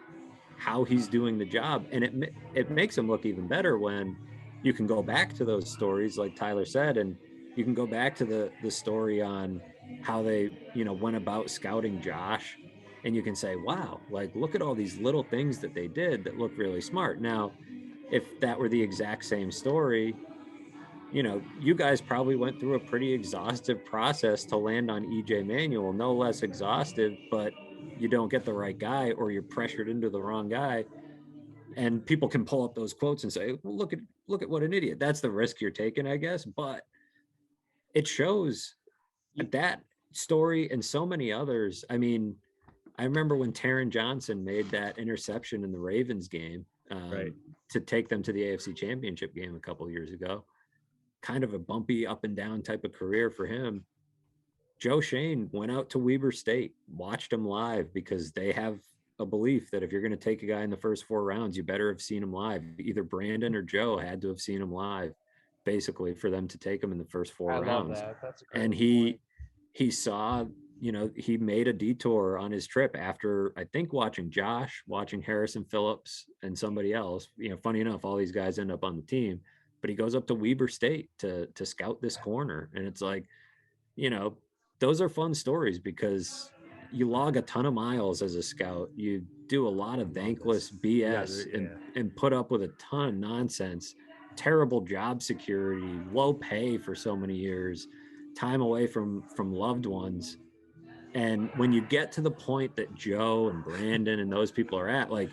how he's doing the job. And it makes him look even better when you can go back to those stories, like Tyler said, and you can go back to the story on how they, went about scouting Josh, and you can say, wow, like, look at all these little things that they did that look really smart. Now, if that were the exact same story, you guys probably went through a pretty exhaustive process to land on EJ Manuel, no less exhaustive, but you don't get the right guy or you're pressured into the wrong guy. And people can pull up those quotes and say, well, look at what an idiot. That's the risk you're taking, I guess. But it shows that story and so many others. I mean, I remember when Taron Johnson made that interception in the Ravens game to take them to the AFC Championship game a couple of years ago. Kind of a bumpy up and down type of career for him. Joe Shane went out to Weber State, watched him live because they have a belief that if you're going to take a guy in the first 4 rounds, you better have seen him live. Either Brandon or Joe had to have seen him live, basically, for them to take him in the first 4 rounds. Love that. That's a great and he saw, he made a detour on his trip after, I think, watching Josh, watching Harrison Phillips and somebody else. Funny enough, all these guys end up on the team. But he goes up to Weber State to scout this corner. And it's like, those are fun stories because you log a ton of miles as a scout. You do a lot of thankless BS and put up with a ton of nonsense, terrible job security, low pay for so many years, time away from loved ones. And when you get to the point that Joe and Brandon and those people are at, like,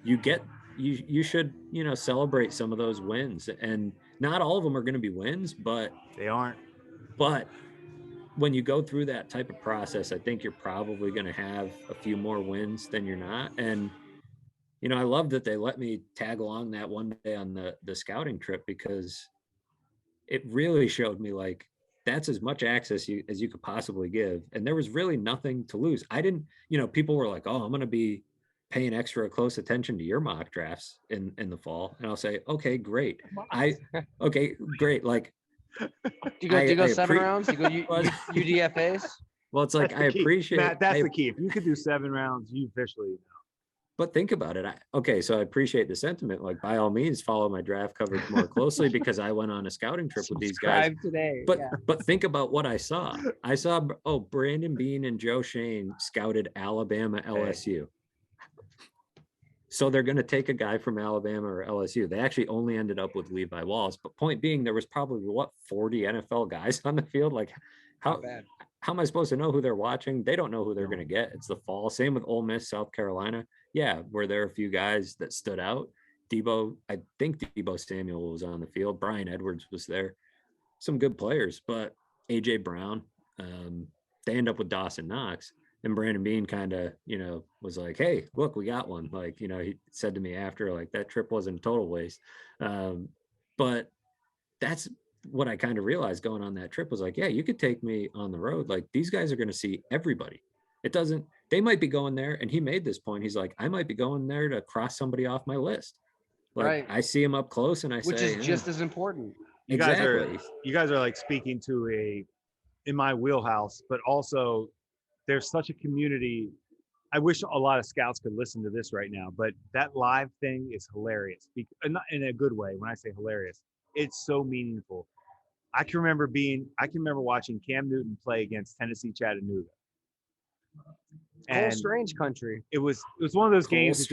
you should celebrate some of those wins, and not all of them are going to be wins, but they aren't. But when you go through that type of process, I think you're probably going to have a few more wins than you're not. And I love that they let me tag along that one day on the scouting trip, because it really showed me, like, that's as much access as you could possibly give, and there was really nothing to lose. I didn't, people were like, oh, I'm going to be paying extra close attention to your mock drafts in the fall. And I'll say, okay, great. Okay, great. Like, do you go 7 rounds? You go UDFAs? Well, it's like, I appreciate Matt, that's the key. If you could do 7 rounds, you officially know. But think about it. So I appreciate the sentiment. Like, by all means, follow my draft coverage more closely because I went on a scouting trip with these guys today. But think about what I saw. I saw, Brandon Beane and Joe Shane scouted Alabama, LSU. So they're going to take a guy from Alabama or LSU. They actually only ended up with Levi Wallace. But point being, there was probably 40 NFL guys on the field. Like, how am I supposed to know who they're watching? They don't know who they're going to get. It's the fall. Same with Ole Miss, South Carolina. Yeah, were there a few guys that stood out? I think Debo Samuel was on the field. Brian Edwards was there. Some good players, but A.J. Brown, they end up with Dawson Knox. And Brandon Beane kind of, was like, hey, look, we got one. Like, he said to me after, like, that trip wasn't a total waste. But that's what I kind of realized going on that trip was like, yeah, you could take me on the road. Like, these guys are going to see everybody. They might be going there. And he made this point. He's like, I might be going there to cross somebody off my list. Like, right. I see him up close and which is just as important. You guys are like speaking to in my wheelhouse, but also there's such a community. I wish a lot of scouts could listen to this right now, but that live thing is hilarious. Not in a good way. When I say hilarious, it's so meaningful. I can remember watching Cam Newton play against Tennessee Chattanooga. Cole Strange country. It was one of those games.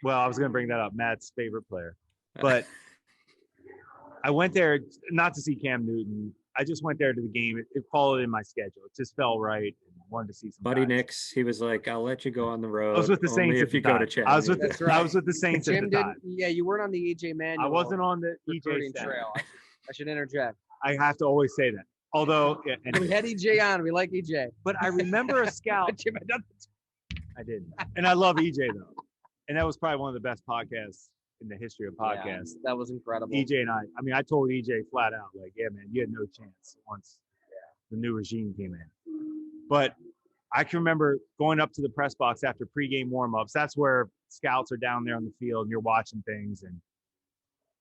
Well, I was going to bring that up. Matt's favorite player, but I went there not to see Cam Newton. I just went there to the game. It followed in my schedule. It just felt right. And wanted to see some Buddy guys. Nix, he was like, "I'll let you go on the road." I was with the Saints if you go to Chattanooga. I was with the Saints at the time. Yeah, you weren't on the EJ Manuel. I wasn't on the EJ trail. I should interject. I have to always say that. Although we had EJ on, we like EJ. But I remember a scout. I didn't, and I love EJ though, and that was probably one of the best podcasts in the history of podcasts. Yeah, that was incredible. EJ and I told EJ flat out, like, yeah, man, you had no chance once the new regime came in. But I can remember going up to the press box after pregame warmups. That's where scouts are down there on the field and you're watching things.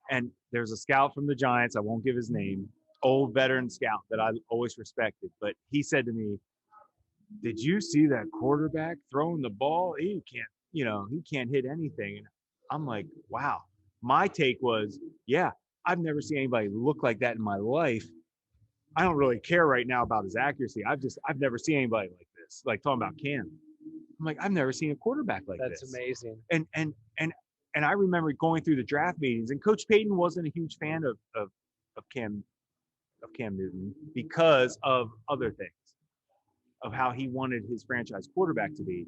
And there's a scout from the Giants. I won't give his name, old veteran scout that I always respected. But he said to me, did you see that quarterback throwing the ball? He can't hit anything. And I'm like, wow. My take was, yeah, I've never seen anybody look like that in my life. I don't really care right now about his accuracy. I've never seen anybody like this. Like talking about Cam. I'm like, I've never seen a quarterback like this. That's amazing. And I remember going through the draft meetings, and Coach Payton wasn't a huge fan of Cam Newton because of other things, of how he wanted his franchise quarterback to be.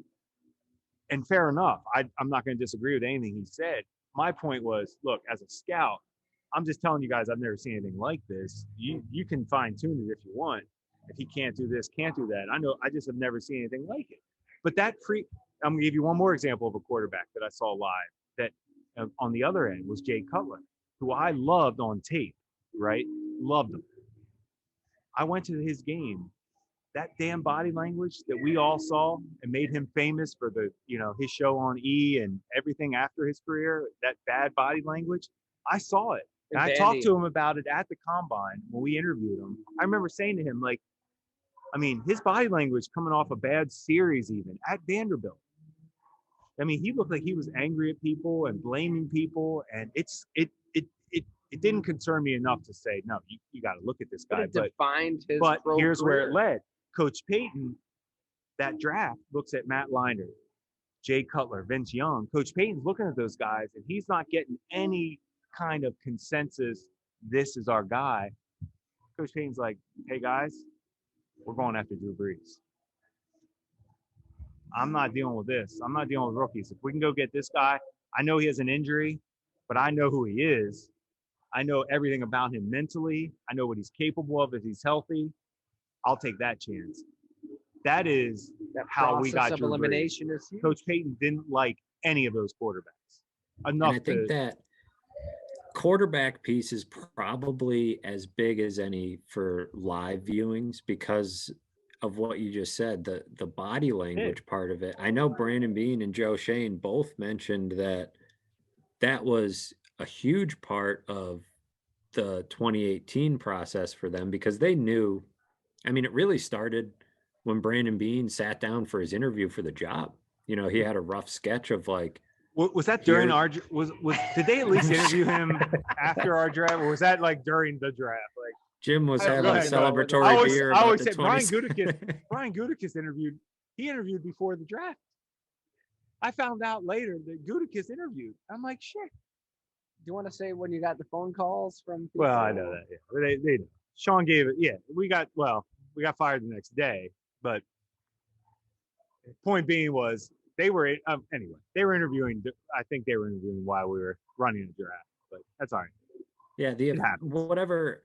And fair enough. I'm not going to disagree with anything he said. My point was, look, as a scout, I'm just telling you guys, I've never seen anything like this. You can fine tune it if you want. If he can't do this, can't do that. I know. I just have never seen anything like it. But I'm going to give you one more example of a quarterback that I saw live that on the other end was Jay Cutler, who I loved on tape, right? Loved him. I went to his game. That damn body language that we all saw and made him famous for his show on E and everything after his career, that bad body language, I saw it. And I talked to him about it at the combine when we interviewed him. I remember saying to him, like, his body language coming off a bad series even at Vanderbilt. He looked like he was angry at people and blaming people. And it didn't concern me enough to say, no, you got to look at this guy. But here's career. Where it led. Coach Payton, that draft, looks at Matt Leinart, Jay Cutler, Vince Young. Coach Payton's looking at those guys, and he's not getting any kind of consensus, this is our guy. Coach Payton's like, hey, guys, we're going after Drew Brees. I'm not dealing with this. I'm not dealing with rookies. If we can go get this guy, I know he has an injury, but I know who he is. I know everything about him mentally. I know what he's capable of if he's healthy. I'll take that chance. That is how we got Drew elimination Brees. Is huge. Coach Payton didn't like any of those quarterbacks. And I think that quarterback piece is probably as big as any for live viewings because of what you just said, the body language part of it. I know Brandon Beane and Joe Shane both mentioned that was a huge part of the 2018 process for them because they knew, it really started when Brandon Beane sat down for his interview for the job. He had a rough sketch of like. Was that during our? Did they at least interview him after our draft, or was that like during the draft? Like Jim was having a celebratory beer. I always said Brian Gutekunst interviewed. He interviewed before the draft. I found out later that Gutekunst interviewed. I'm like, shit. Do you want to say when you got the phone calls from people? Well, I know that. Yeah. They Sean gave it. Yeah, we got fired the next day. But point being was they were anyway. They were interviewing. I think they were interviewing while we were running the draft. But that's all right. Yeah, whatever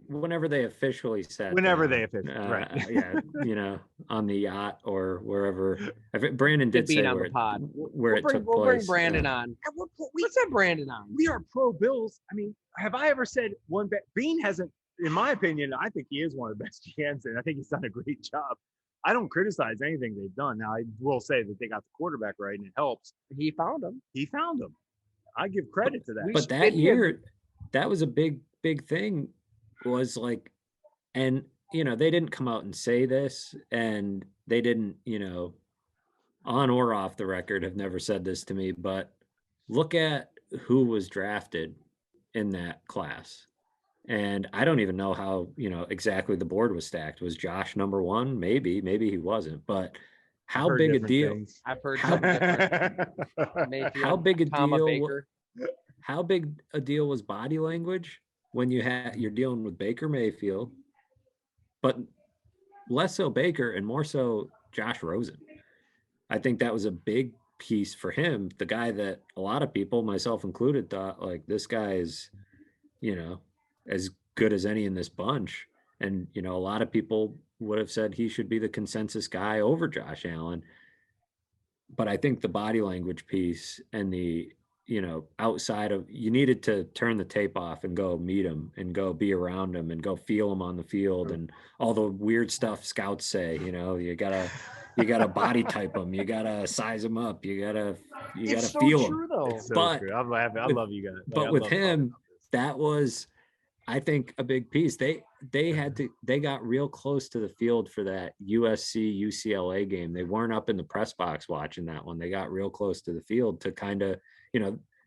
whenever they officially sat Whenever down, they officially, right? Yeah, on the yacht or wherever. Brandon did Beane say on the pod. where it took We'll place. bring Brandon on. Let's have Brandon on. We are pro Bills. I mean, have I ever said one? Beane hasn't, in my opinion, I think he is one of the best GMs, and I think he's done a great job. I don't criticize anything they've done. Now, I will say that they got the quarterback right, and it helps. He found him. I give credit to that. But that year, that was a big thing. Was like, and they didn't come out and say this, and they didn't, on or off the record, have never said this to me. But look at who was drafted in that class. And I don't even know how, exactly the board was stacked. Was Josh number one? Maybe he wasn't. But how big a deal? Things. I've heard different. How big a deal? Baker. How big a deal was body language when you're dealing with Baker Mayfield, but less so Baker and more so Josh Rosen? I think that was a big piece for him. The guy that a lot of people, myself included, thought like this guy is, as good as any in this bunch. And, a lot of people would have said he should be the consensus guy over Josh Allen. But I think the body language piece and the, outside of, you needed to turn the tape off and go meet him and go be around him and go feel him on the field and all the weird stuff scouts say, you gotta body type them, you gotta size them up, you gotta so feel true, them. Though. It's so true. I'm laughing. I love you guys. But with him, that was, I think, a big piece. They got real close to the field for that USC UCLA game. They weren't up in the press box watching that one. They got real close to the field to kind of,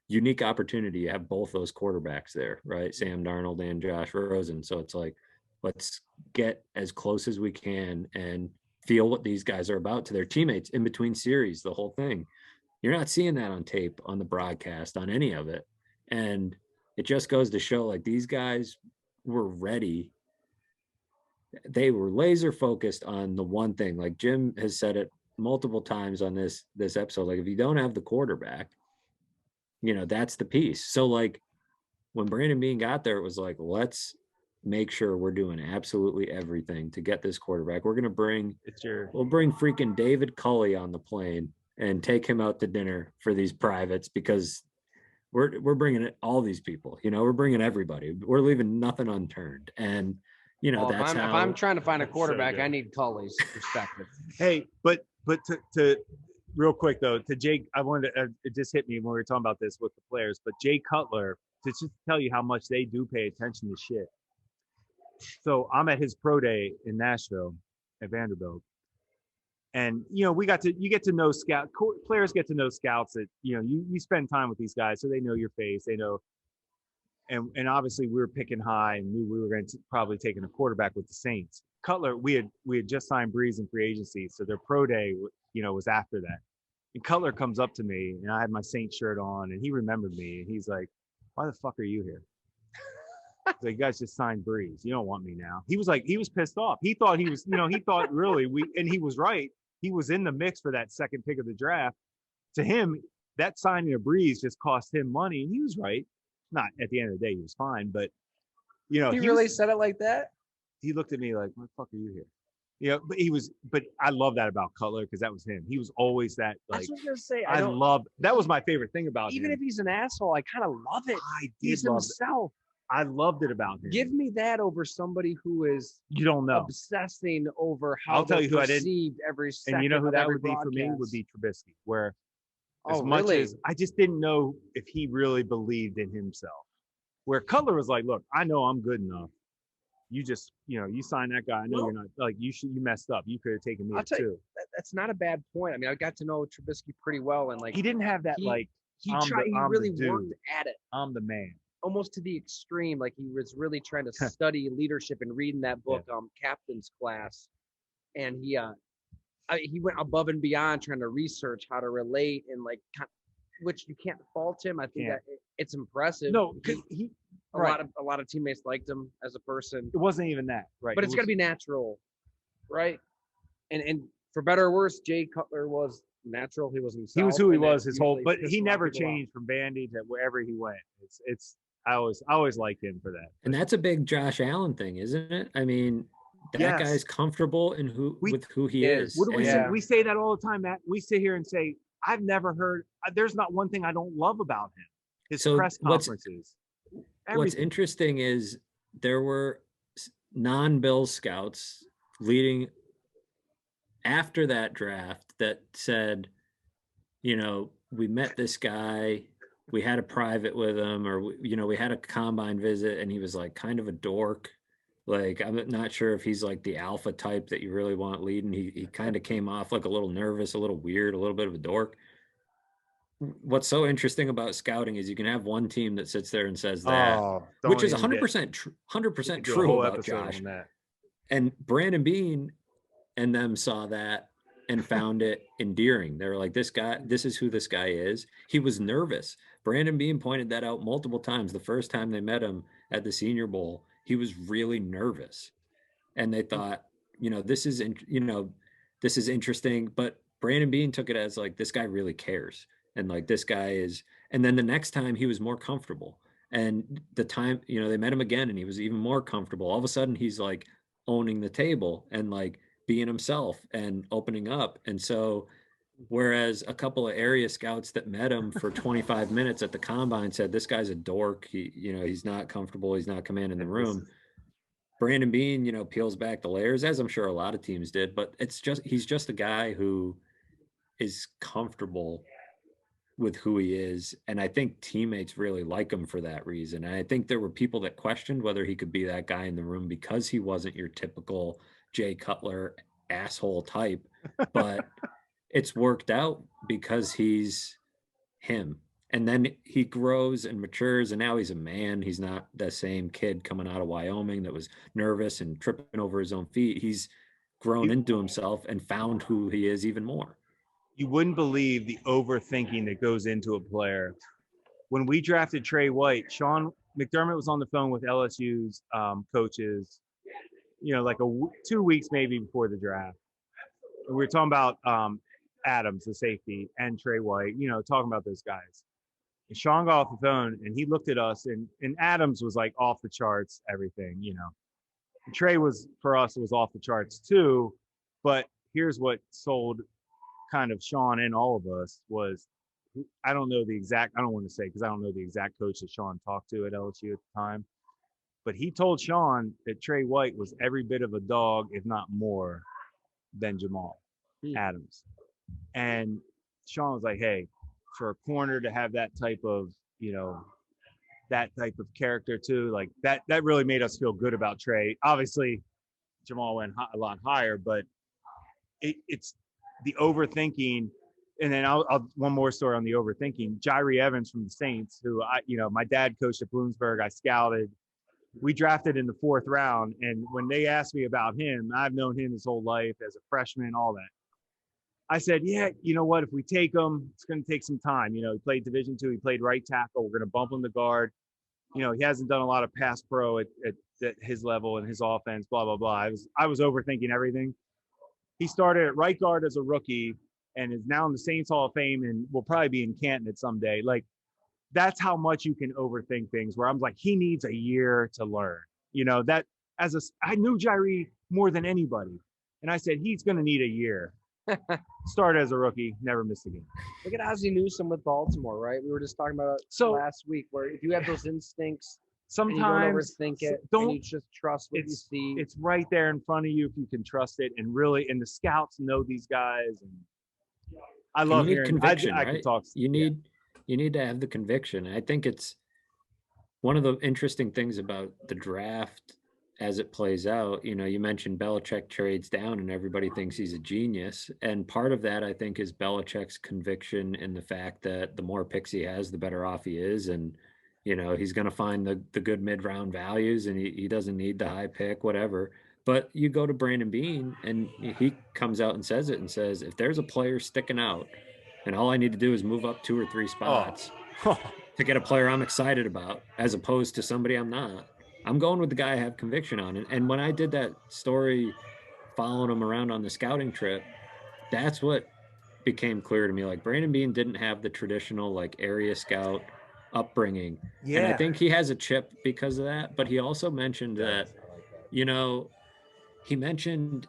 unique opportunity. You have both those quarterbacks there, right? Sam Darnold and Josh Rosen. So it's like, let's get as close as we can and feel what these guys are about to their teammates in between series, the whole thing. You're not seeing that on tape, on the broadcast, on any of it. And it just goes to show, like, these guys were ready. They were laser focused on the one thing. Like Jim has said it multiple times on this episode. Like, if you don't have the quarterback, that's the piece. So like when Brandon Beane got there, it was like, let's make sure we're doing absolutely everything to get this quarterback. We're gonna we'll bring freaking David Culley on the plane and take him out to dinner for these privates, because we're bringing all these people, we're bringing everybody. We're leaving nothing unturned. And, that's if I'm trying to find a quarterback, I need Culley's perspective. Hey, but to real quick though, to Jake, I wanted to, it just hit me when we were talking about this with the players, but Jay Cutler, to just tell you how much they do pay attention to shit. So I'm at his pro day in Nashville at Vanderbilt. And, you get to know players get to know scouts that, you spend time with these guys, so they know your face, they know. And obviously we were picking high and knew we were going to probably taking a quarterback with the Saints. Cutler, we had just signed Breeze in free agency. So their pro day, was after that. And Cutler comes up to me and I had my Saints shirt on and he remembered me. And he's like, "Why the fuck are you here?" So you guys just signed Breeze. You don't want me now. He was pissed off. He thought he was, he thought really and he was right. He was in the mix for that second pick of the draft. To him, that signing of Breeze just cost him money. And he was right. Not at the end of the day, he was fine. But, he really said it like that? He looked at me like, "What the fuck are you here?" But I love that about Cutler, because that was him. He was always that, like, that's what I was going to say. That was my favorite thing about him. Even if he's an asshole, I kind of love it. He's himself. I loved it about him. Give me that over somebody who is obsessing over how I'll tell you who perceived every second. And you know who that would be broadcast. for me? Would be Trubisky. Where really? As I just didn't know if he really believed in himself. Where Cutler was like, "Look, I know I'm good enough. You just, you sign that guy. I know you're not, like, you messed up. You could have taken me too." That's not a bad point. I mean, I got to know Trubisky pretty well, and like he didn't have that he really worked at it. I'm the man. Almost to the extreme. Like he was really trying to study leadership and reading that book, Captain's Class. And he went above and beyond trying to research how to relate and which you can't fault him. I think that it's impressive. No, because a lot of teammates liked him as a person. It wasn't even that, right? But it's got to be natural, right? And for better or worse, Jay Cutler was natural. He was himself. He was who he was his whole. But he never changed from Vandy to wherever he went. It's I always liked him for that. And that's a big Josh Allen thing, isn't it? I mean, that Yes. guy's comfortable in with who he is. What do we Yeah. say? We say that all the time, Matt. We sit here and say, I've never heard. There's not one thing I don't love about him. His press conferences. What's interesting is there were non-Bills scouts leading after that draft that said, you know, we met this guy, we had a private with him, or, you know, we had a combine visit and he was like kind of a dork. Like, I'm not sure if he's like the alpha type that you really want leading. He kind of came off like a little nervous, a little weird, a little bit of a dork. What's so interesting about scouting is you can have one team that sits there and says that, which is 100% 100% true about Josh. And Brandon Beane and them saw that and found it endearing. They were like, this guy, this is who this guy is. He was nervous. Brandon Beane pointed that out multiple times. The first time they met him at the Senior Bowl, he was really nervous. And they thought, you know, this is interesting. But Brandon Beane took it as like, this guy really cares. And like, this guy is, and then the next time he was more comfortable. And the time, you know, they met him again and he was even more comfortable. All of a sudden he's like owning the table and like being himself and opening up. And so, whereas a couple of area scouts that met him for 25 minutes at the combine said, this guy's a dork. He's not comfortable. He's not commanding the room. Brandon Beane, you know, peels back the layers, as I'm sure a lot of teams did, but he's just a guy who is comfortable with who he is. And I think teammates really like him for that reason. And I think there were people that questioned whether he could be that guy in the room because he wasn't your typical Jay Cutler asshole type, but it's worked out because he's him. And then he grows and matures, and now he's a man. He's not the same kid coming out of Wyoming that was nervous and tripping over his own feet. He's grown into himself and found who he is even more. You wouldn't believe the overthinking that goes into a player. When we drafted Trey White, Sean McDermott was on the phone with LSU's coaches, you know, like 2 weeks maybe before the draft. And we were talking about Adams, the safety, and Trey White, you know, talking about those guys. And Sean got off the phone and he looked at us, and Adams was like off the charts, everything, you know. And Trey was, for us, was off the charts too. But here's what sold kind of Sean and all of us was, I don't want to say because I don't know the exact coach that Sean talked to at LSU at the time, but he told Sean that Trey White was every bit of a dog, if not more, than Jamal Adams. And Sean was like, hey, for a corner to have that type of, you know, that type of character too, like that really made us feel good about Trey. Obviously, Jamal went a lot higher, but it's the overthinking. And then I'll one more story on the overthinking. Jyree Evans from the Saints, who my dad coached at Bloomsburg. I scouted. We drafted in the 4th round. And when they asked me about him, I've known him his whole life as a freshman, all that. I said, yeah, you know what? If we take him, it's going to take some time. You know, he played Division II. He played right tackle. We're going to bump him to guard. You know, he hasn't done a lot of pass pro at his level and his offense, blah, blah, blah. I was overthinking everything. He started at right guard as a rookie and is now in the Saints Hall of Fame and will probably be in Canton at someday. Like, that's how much you can overthink things, where I'm like, he needs a year to learn. You know, that I knew Jyree more than anybody. And I said, he's going to need a year. Started as a rookie, never missed a game. Look at Ozzie Newsome with Baltimore, right? We were just talking about it last week, where if you have those instincts, sometimes you don't overthink it, and you just trust what you see. It's right there in front of you if you can trust it, and the scouts know these guys. And I love hearing conviction. I can talk. You need to have the conviction. I think it's one of the interesting things about the draft as it plays out. You know, you mentioned Belichick trades down and everybody thinks he's a genius. And part of that, I think, is Belichick's conviction in the fact that the more picks he has, the better off he is. And, you know, he's going to find the good mid-round values, and he doesn't need the high pick, whatever. But you go to Brandon Beane and he comes out and says it and says, if there's a player sticking out and all I need to do is move up 2 or 3 spots to get a player I'm excited about, as opposed to somebody I'm not, I'm going with the guy I have conviction on. And when I did that story, following him around on the scouting trip, that's what became clear to me. Like, Brandon Beane didn't have the traditional like area scout upbringing. And I think he has a chip because of that. But he also mentioned that, he mentioned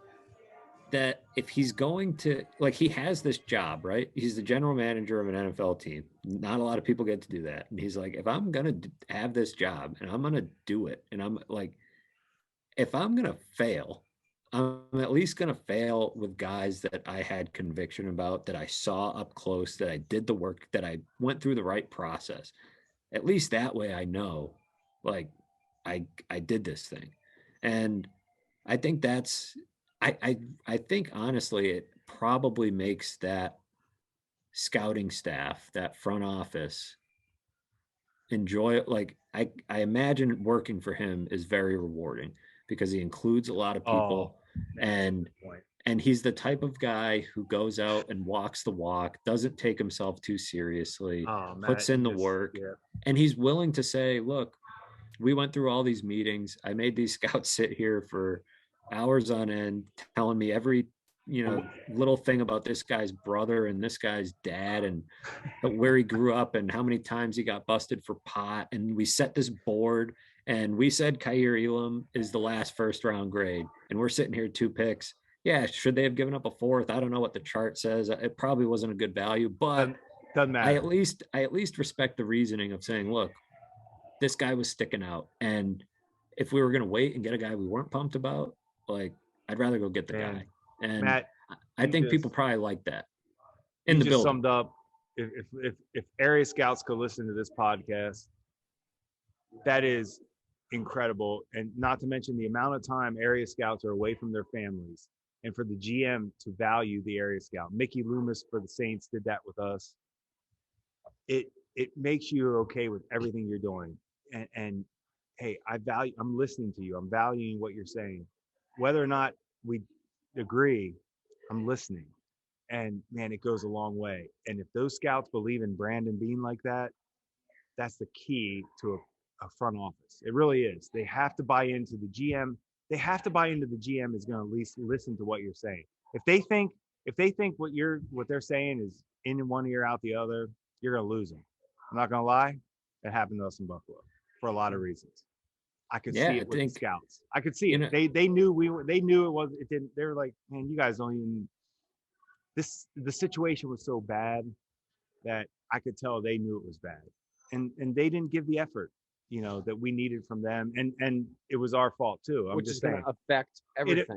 that if he's going to, like, he has this job, right? He's the general manager of an NFL team. Not a lot of people get to do that. And he's like, if I'm going to have this job and I'm going to do it, and I'm like, if I'm going to fail, I'm at least going to fail with guys that I had conviction about, that I saw up close, that I did the work, that I went through the right process. At least that way I know, like, I did this thing. And I think that's I think honestly it probably makes that scouting staff, that front office, enjoy it. Like I imagine working for him is very rewarding because he includes a lot of people, and he's the type of guy who goes out and walks the walk, doesn't take himself too seriously, puts in the work, and he's willing to say, look, we went through all these meetings. I made these scouts sit here for hours on end telling me every little thing about this guy's brother and this guy's dad and where he grew up and how many times he got busted for pot. And we set this board and we said Kaiir Elam is the last first round grade, and we're sitting here 2 picks. Yeah, should they have given up a 4th? I don't know what the chart says. It probably wasn't a good value, but doesn't matter. I at least respect the reasoning of saying, look, this guy was sticking out, and if we were going to wait and get a guy we weren't pumped about, like, I'd rather go get the guy. And Matt, I think people probably like that in the building. Summed up. If area scouts could listen to this podcast, that is incredible. And not to mention the amount of time area scouts are away from their families, and for the GM to value the area scout. Mickey Loomis for the Saints did that with us. It makes you okay with everything you're doing. And hey, I'm listening to you. I'm valuing what you're saying. Whether or not we agree, I'm listening. And man, it goes a long way. And if those scouts believe in Brandon Beane like that, that's the key to a front office. It really is. They have to buy into the GM. They have to buy into the GM is going to at least listen to what you're saying. If they think what they're saying is in one ear out the other, you're going to lose them. I'm not going to lie. It happened to us in Buffalo for a lot of reasons. I could see it with the scouts. I could see it. They knew they knew it was. It didn't. They were like, man, you guys don't even. The situation was so bad that I could tell they knew it was bad, and they didn't give the effort, that we needed from them, and it was our fault too. Which is going to affect everything.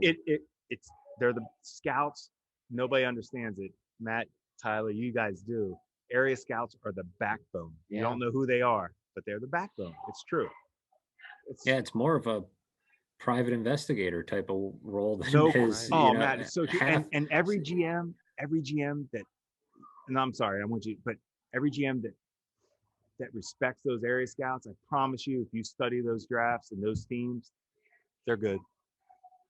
It's they're the scouts. Nobody understands it. Matt, Tyler, you guys do. Area scouts are the backbone. You don't know who they are, but they're the backbone. It's true. It's more of a private investigator type of role than his. Matt, it's so true. And every GM that, and I'm sorry, I want you, but every GM that respects those area scouts, I promise you, if you study those drafts and those teams, they're good.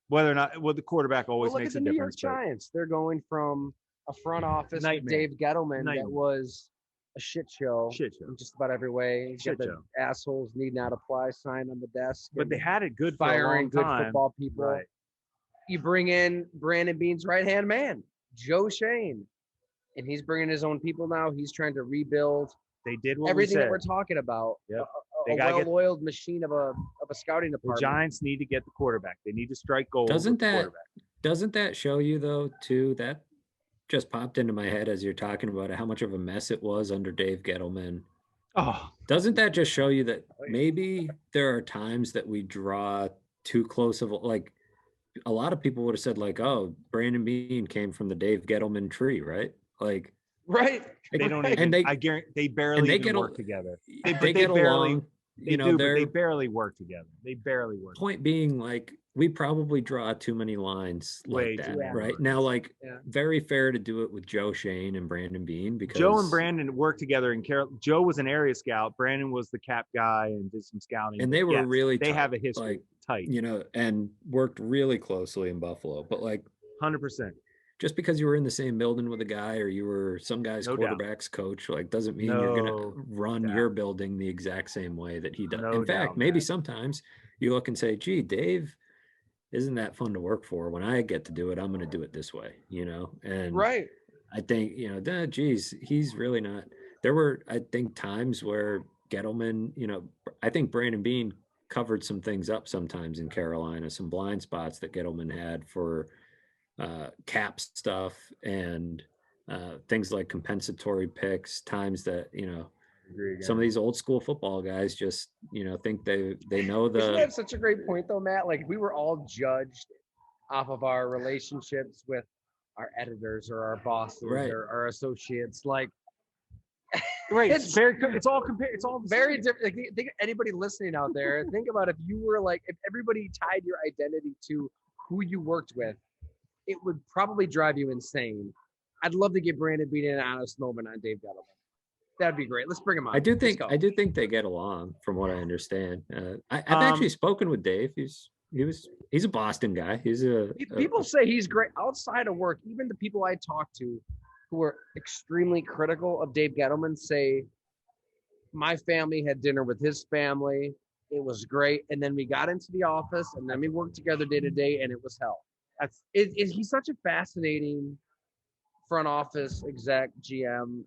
Whether or not, the quarterback always makes a difference. Look at the New York Giants. They're going from a front office with Dave Gettleman that was a shit show in just about every way. He's got the assholes need not apply sign on the desk. But they had it good firing for a long time. Good football people. Right. You bring in Brandon Beane's right-hand man, Joe Shane, and he's bringing his own people now. He's trying to rebuild. They did what everything we said. that we're talking about. Yep. A well-oiled machine of a scouting department. The Giants need to get the quarterback. They need to strike gold. Doesn't that show you though too? That just popped into my head as you're talking about it, how much of a mess it was under Dave Gettleman. Oh, doesn't that just show you that maybe there are times that we draw too close of, like, a lot of people would have said like, oh, Brandon Beane came from the Dave Gettleman tree, right? Like, right. They don't even, I guarantee they barely even work together. They get along. They barely work together. They barely work. Point being, like, we probably draw too many lines like that right now. Like, very fair to do it with Joe Shane and Brandon Beane, because Joe and Brandon worked together. And Joe was an area scout. Brandon was the cap guy and did some scouting. And they were really they have a history, tight, and worked really closely in Buffalo. But like 100%. Just because you were in the same building with a guy or you were some guy's quarterback's coach, like, doesn't mean you're going to run your building the exact same way that he does. In fact, maybe sometimes you look and say, gee, Dave isn't that fun to work for. When I get to do it, I'm going to do it this way, And right. I think, geez, he's really not. There were, I think, times where Gettleman, I think Brandon Beane covered some things up sometimes in Carolina, some blind spots that Gettleman had for cap stuff and things like compensatory picks, times that, some of these old school football guys just, think they know the. Isn't that such a great point though, Matt? Like we were all judged off of our relationships with our editors or our bosses or our associates. Like, right. It's all very different. Like, think anybody listening out there, think about if you were like, if everybody tied your identity to who you worked with, it would probably drive you insane. I'd love to get Brandon Beane an honest moment on Dave Gettleman. That'd be great. Let's bring him on. I do think they get along, from what I understand. I've actually spoken with Dave. He's a Boston guy. People say he's great outside of work. Even the people I talk to who are extremely critical of Dave Gettleman say, my family had dinner with his family. It was great. And then we got into the office and then we worked together day to day and it was hell. He's such a fascinating front office exec, GM.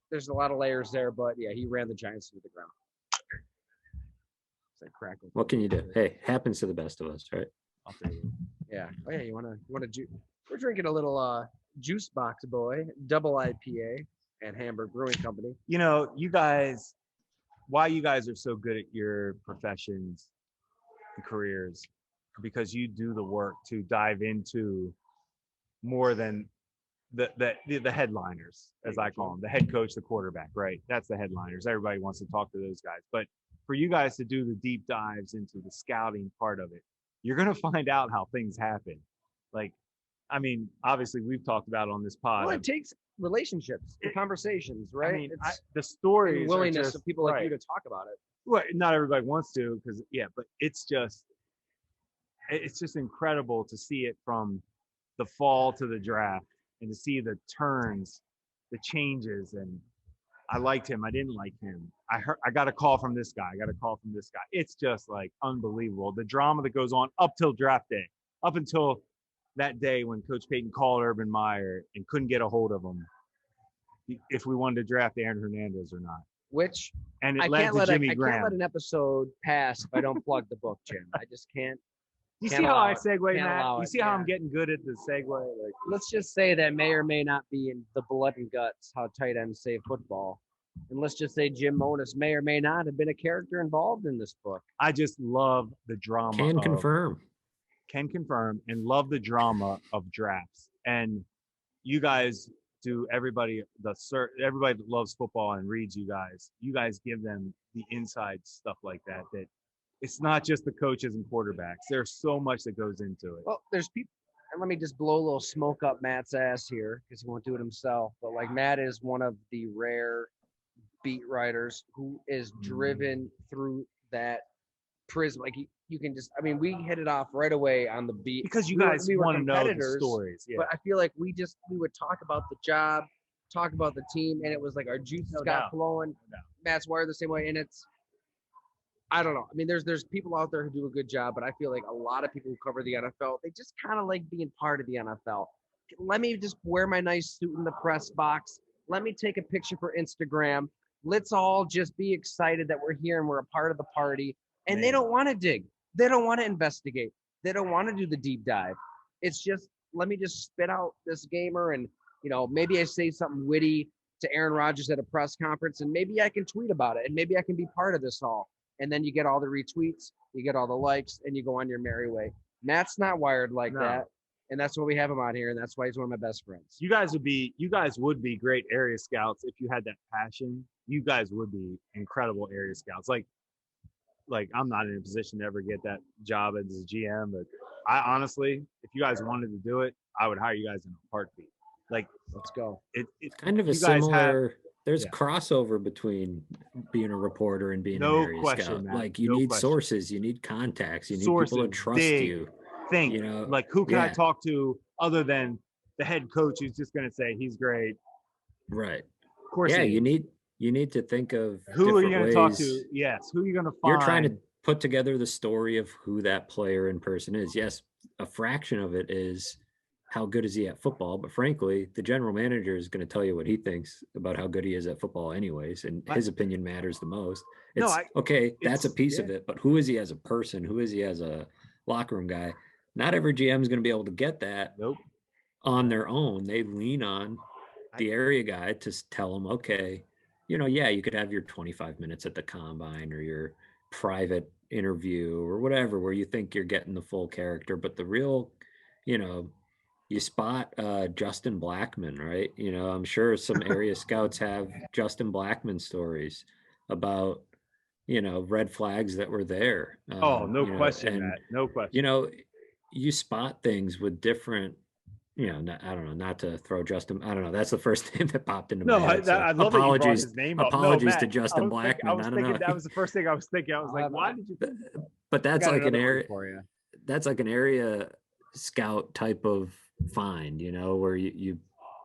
There's a lot of layers there, but yeah, he ran the Giants to the ground. It's like crackle. What can you do? Hey, happens to the best of us, right? I'll tell you. Yeah. Oh yeah, you wanna we're drinking a little Juice Box Boy double IPA at Hamburg Brewing Company. You guys, why you guys are so good at your professions and careers, because you do the work to dive into more than the headliners, as I call them, the head coach, the quarterback, right? That's the headliners. Everybody wants to talk to those guys. But for you guys to do the deep dives into the scouting part of it, you're going to find out how things happen. Like, I mean, obviously we've talked about it on this pod. Well, it takes relationships and conversations, right? I mean, the stories, willingness of people like you to talk about it. Well, not everybody wants to, but it's just incredible to see it from the fall to the draft and to see the turns, the changes. And I liked him. I didn't like him. I got a call from this guy. It's just like unbelievable. The drama that goes on up till draft day, up until that day when Coach Payton called Urban Meyer and couldn't get a hold of him if we wanted to draft Aaron Hernandez or not. And it led to Jimmy Graham. I can't let an episode pass if I don't plug the book, Jim. I just can't. You see how I segue, Matt? You see how I'm getting good at the segue? Like, let's just say that may or may not be in the blood and guts how tight ends save football. And let's just say Jim Monos may or may not have been a character involved in this book. I just love the drama. Can confirm and love the drama of drafts. And you guys do everybody that loves football and reads you guys give them the inside stuff like that it's not just the coaches and quarterbacks. There's so much that goes into it. Well, there's people, and let me just blow a little smoke up Matt's ass here because he won't do it himself. But like Matt is one of the rare beat writers who is driven through that prism. Like you can just, I mean, we hit it off right away on the beat because you guys want to know the stories. Yeah. But I feel like we would talk about the job, talk about the team, and it was like our juices got flowing. Matt's wired the same way, and it's. I don't know. I mean, there's people out there who do a good job, but I feel like a lot of people who cover the NFL, they just kind of like being part of the NFL. Let me just wear my nice suit in the press box. Let me take a picture for Instagram. Let's all just be excited that we're here and we're a part of the party. And they don't want to dig. They don't want to investigate. They don't want to do the deep dive. It's just, let me just spit out this gamer and, maybe I say something witty to Aaron Rodgers at a press conference and maybe I can tweet about it and maybe I can be part of this all. And then you get all the retweets, you get all the likes, and you go on your merry way. Matt's not wired like that, and that's why we have him on here, and that's why he's one of my best friends. You guys would be great area scouts if you had that passion. You guys would be incredible area scouts. Like I'm not in a position to ever get that job as a GM, but I honestly, if you guys wanted to do it, I would hire you guys in a heartbeat. Like, let's go. It's kind of a similar. There's crossover between being a reporter and being an area scout. Matt. Like you need sources, you need contacts, you need people to trust you. Like who can I talk to other than the head coach who's just going to say he's great? Right. Of course. Yeah, you need to think of who are you going to talk to? Yes, who are you going to find? You're trying to put together the story of who that player in person is. Yes, a fraction of it is how good is he at football, but frankly, the general manager is going to tell you what he thinks about how good he is at football anyways, and his opinion matters the most. That's a piece of it, but who is he as a person? Who is he as a locker room guy? Not every GM is going to be able to get that on their own. They lean on the area guy to tell them, okay, you could have your 25 minutes at the combine or your private interview or whatever, where you think you're getting the full character, but the real, you spot Justin Blackman, right? I'm sure some area scouts have Justin Blackman stories about, red flags that were there. No question, Matt. No question. You spot things with different, I don't know, not to throw Justin. I don't know. That's the first name that popped into my head. So I love that you brought his name up. Apologies to Justin Blackman. I don't know. That was the first thing I was thinking. I was like, why did you? But that's like an area. That's like an area scout type of find, where you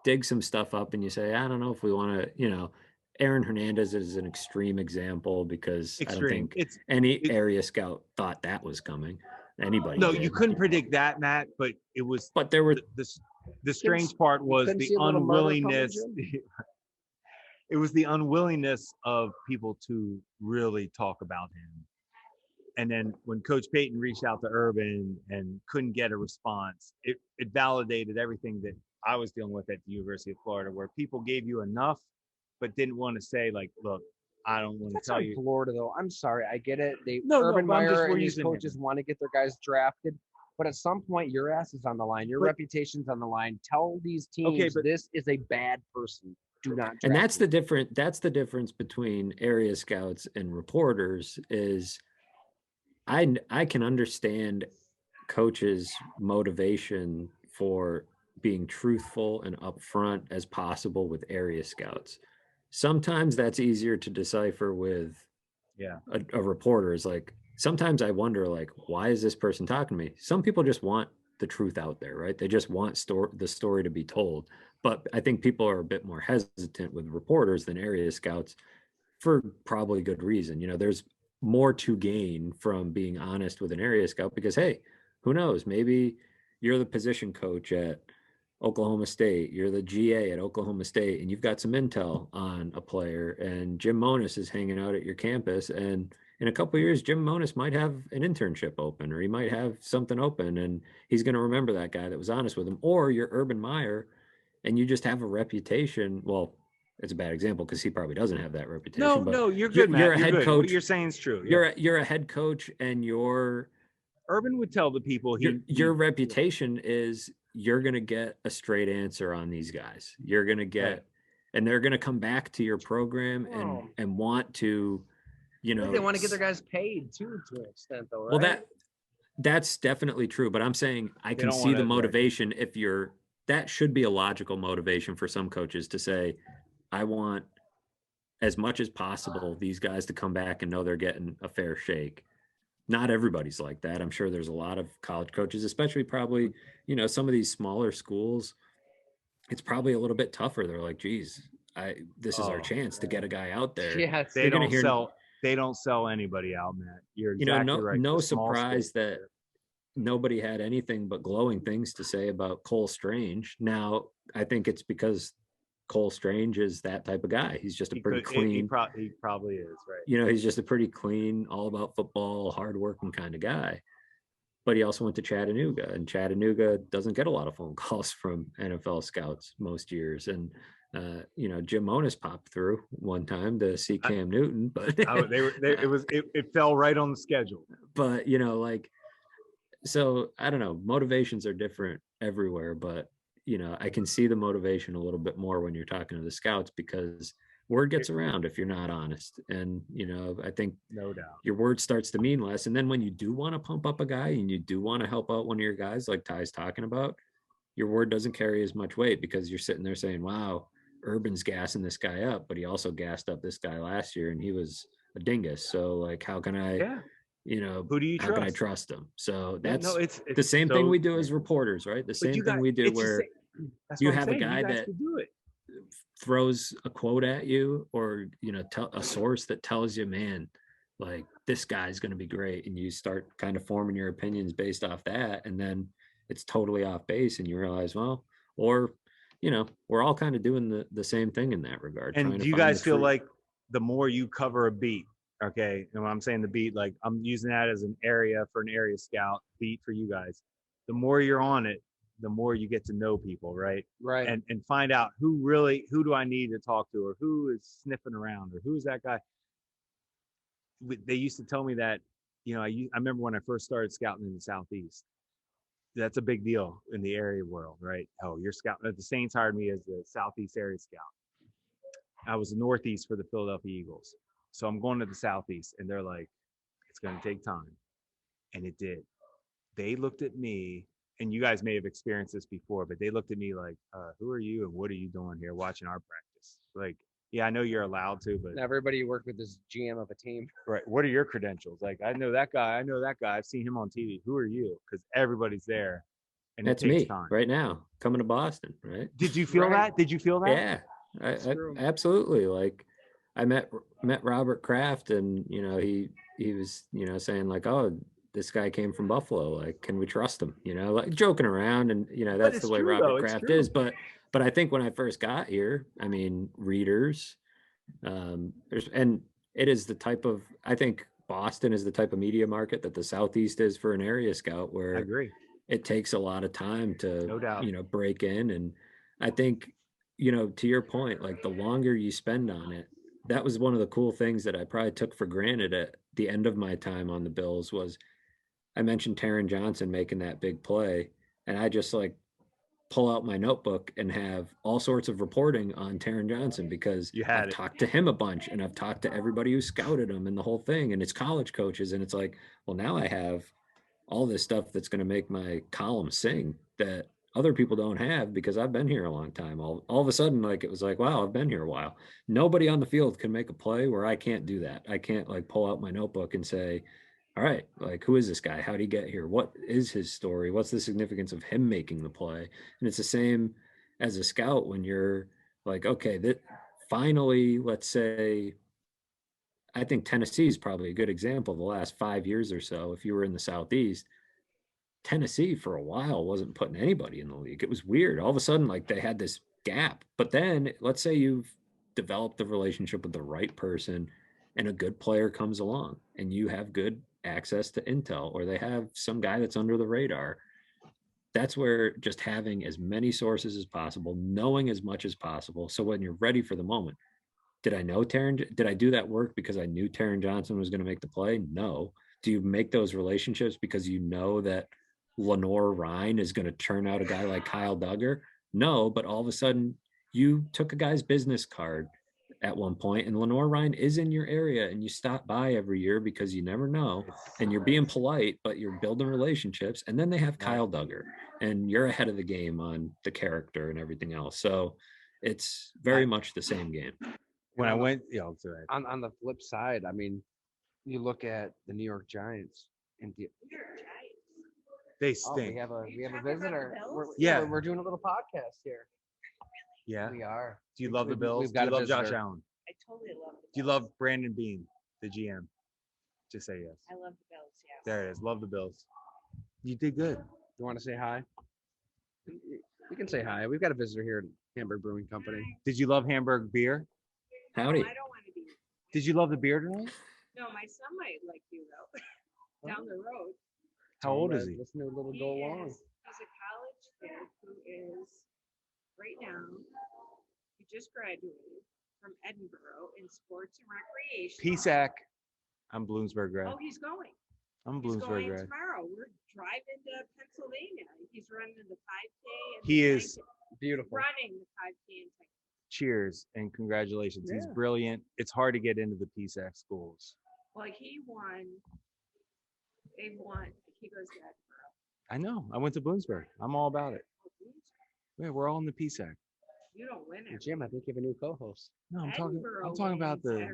dig some stuff up and you say, I don't know if we want to, Aaron Hernandez is an extreme example because I don't think any area scout thought that was coming. Anybody? No, did. You couldn't predict that, Matt. But it was. But there were the strange part was the unwillingness. It was the unwillingness of people to really talk about him. And then when Coach Payton reached out to Urban and couldn't get a response, it validated everything that I was dealing with at the University of Florida, where people gave you enough, but didn't want to say, like, look, I don't want to tell you. Florida, though. I'm sorry. I get it. Urban Meyer and these coaches want to get their guys drafted. But at some point, your ass is on the line. Your reputation's on the line. Tell these teams this is a bad person. Do not draft And that's the difference between area scouts and reporters is I can understand coaches' motivation for being truthful and upfront as possible with area scouts. Sometimes that's easier to decipher with a reporter. Is like, sometimes I wonder, like, why is this person talking to me? Some people just want the truth out there, right? They just want the story to be told. But I think people are a bit more hesitant with reporters than area scouts for probably good reason. There's more to gain from being honest with an area scout because, hey, who knows? Maybe you're the position coach at Oklahoma State, you're the GA at Oklahoma State, and you've got some intel on a player, and Jim Monos is hanging out at your campus, and in a couple of years, Jim Monos might have an internship open, or he might have something open, and he's going to remember that guy that was honest with him. Or you're Urban Meyer, and you just have a reputation. Well, it's a bad example because he probably doesn't have that reputation. No, you're good, Matt. You're a head coach. What you're saying is true. You're a head coach, and Urban would tell the people your reputation is you're going to get a straight answer on these guys. You're going to get, and they're going to come back to your program and want to, they want to get their guys paid too, to an extent, though, right? Well, that's definitely true. But I'm saying I can see the motivation that should be a logical motivation for some coaches to say, I want as much as possible these guys to come back and know they're getting a fair shake. Not everybody's like that. I'm sure there's a lot of college coaches, especially probably, some of these smaller schools, it's probably a little bit tougher. They're like, geez, this is our chance to get a guy out there. Yeah, they don't sell anybody out, Matt. You're exactly right. No surprise that nobody had anything but glowing things to say about Cole Strange. Now, I think it's because Cole Strange is that type of guy. He's just a pretty clean. He probably is, right? He's just a pretty clean, all about football, hardworking kind of guy. But he also went to Chattanooga, and Chattanooga doesn't get a lot of phone calls from NFL scouts most years. And Jim Monos popped through one time to see Cam Newton, but it fell right on the schedule. But so I don't know. Motivations are different everywhere, but I can see the motivation a little bit more when you're talking to the scouts because word gets around if you're not honest. And, I think no doubt your word starts to mean less. And then when you do want to pump up a guy and you do want to help out one of your guys, like Ty's talking about, your word doesn't carry as much weight because you're sitting there saying, wow, Urban's gassing this guy up, but he also gassed up this guy last year and he was a dingus. So like, how can I, who do you trust? Can I trust him? So that's it's the same thing we do as reporters, right? The same thing we do where you have a guy that throws a quote at you or, a source that tells you, man, like this guy's going to be great. And you start kind of forming your opinions based off that. And then it's totally off base, and you realize, well, or we're all kind of doing the same thing in that regard. And do you guys feel like the more you cover a beat, okay, and when I'm saying the beat, like I'm using that as an area for an area scout beat for you guys, the more you're on it, the more you get to know people, right? Right. And find out who do I need to talk to, or who is sniffing around, or who's that guy. They used to tell me that, I remember when I first started scouting in the Southeast, that's a big deal in the area world, right? Oh, you're scouting. The Saints hired me as the Southeast area scout. I was the Northeast for the Philadelphia Eagles. So I'm going to the Southeast, and they're like, it's going to take time. And it did. They looked at me, and you guys may have experienced this before, but they looked at me like, who are you and what are you doing here watching our practice? Like, yeah, I know you're allowed to, but everybody you work with is GM of a team. Right. What are your credentials? Like, I know that guy. I've seen him on TV. Who are you? Because everybody's there. And that's it takes me time. right now coming to Boston, right? Did you feel that? Did you feel that? Yeah, I absolutely. Like, I met Robert Kraft, and he was saying like, oh, this guy came from Buffalo, like, can we trust him? Like joking around, and that's the way Robert Kraft is. But I think when I first got here, I mean, readers, and it is the type of, I think Boston is the type of media market that the Southeast is for an area scout, where I agree. It takes a lot of time to, no doubt, break in. And I think, to your point, like the longer you spend on it, that was one of the cool things that I probably took for granted at the end of my time on the Bills was I mentioned Taron Johnson making that big play, and I just like pull out my notebook and have all sorts of reporting on Taron Johnson because I've talked to him a bunch, and I've talked to everybody who scouted him and the whole thing, and it's college coaches. And it's like, well, now I have all this stuff that's going to make my column sing that other people don't have because I've been here a long time. All of a sudden, like, it was like, wow, I've been here a while. Nobody on the field can make a play where I can't do that. I can't like pull out my notebook and say, all right, like, who is this guy? How'd he get here? What is his story? What's the significance of him making the play? And it's the same as a scout when you're like, okay, that finally, let's say, I think Tennessee is probably a good example of the last 5 years or so. If you were in the Southeast, Tennessee for a while wasn't putting anybody in the league. It was weird. All of a sudden, like, they had this gap. But then let's say you've developed the relationship with the right person and a good player comes along and you have good access to intel, or they have some guy that's under the radar. That's where just having as many sources as possible, knowing as much as possible. So when you're ready for the moment, did I know Taron? Did I do that work because I knew Taron Johnson was going to make the play? No. Do you make those relationships because you know that Lenore Ryan is going to turn out a guy like Kyle Duggar? No, but all of a sudden you took a guy's business card at one point, and Lenore Ryan is in your area, and you stop by every year because you never know, and you're being polite, but you're building relationships. And then they have Kyle Duggar, and you're ahead of the game on the character and everything else. So it's very much the same game. When I went, on the flip side, I mean, you look at the New York Giants and they stink. We have a visitor. We're doing a little podcast here. Yeah, we are. Do you love the Bills? Do you love Josh Allen? I totally love the Bills. Do you love Brandon Beane, the GM? Just say yes. I love the Bills, yes. There it is. Love the Bills. You did good. You want to say hi? You can say hi. We've got a visitor here at Hamburg Brewing Company. Did you love Hamburg beer? Howdy. No, I don't want to be. Did you love the beer tonight? No, my son might like you though. Down the road. How old is he? Listen to a little go along. He's a college kid who is right now. He just graduated from Edinburgh in sports and recreation. PSAC. I'm Bloomsburg grad. Oh, he's going. I'm He's Bloomsburg going grad. tomorrow. We're driving to Pennsylvania. He's running the 5K. And He is beautiful. running the 5K and 10K. Cheers and congratulations. Yeah. He's brilliant. It's hard to get into the PSAC schools. Well, he won. They won. He goes to Edinburgh. I know. I went to Bloomsburg. I'm all about it. Yeah, we're all in the PSAC. You don't win it. Jim, I think you have a new co-host. No, I'm talking about the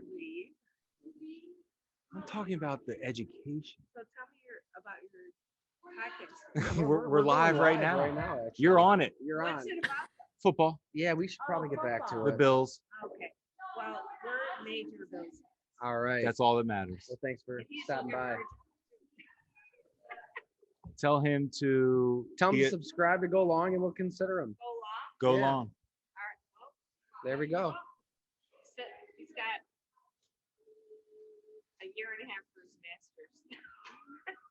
education. So tell me about your podcast. we're live right now. You're on it. You're What's on. it about? Football. Yeah, we should probably get back to football. The it. Bills. Okay. Well, we're major Bills. All right. That's all that matters. Well, thanks for He's stopping looking by. Tell him to subscribe to go long, and we'll consider him. Go Yeah. long. All right. Well, There we go. he's got a year and a half for his master's.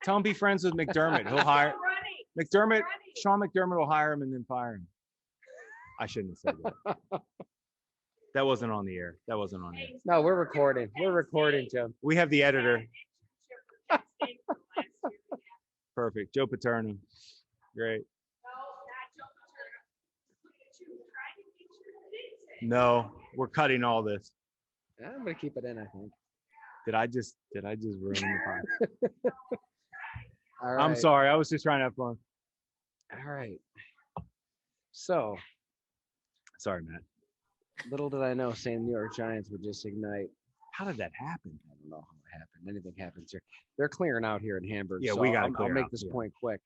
Tell him be friends with McDermott. He'll hire McDermott. Sean McDermott will hire him and then fire him. I shouldn't have said that. That wasn't on the air. No, we're recording. We're recording, Jim. We have the editor. Perfect. Joe Paterno. Great. No, we're cutting all this. I'm gonna keep it in, I think. Did I just ruin the podcast? All right. I'm sorry. I was just trying to have fun. All right. So, Sorry, Matt. little did I know saying New York Giants would just ignite. How did that happen? I don't know how it happened. Anything happens here. They're clearing out here in Hamburg. Yeah, so we got to I'll clear make out, this yeah. point quick.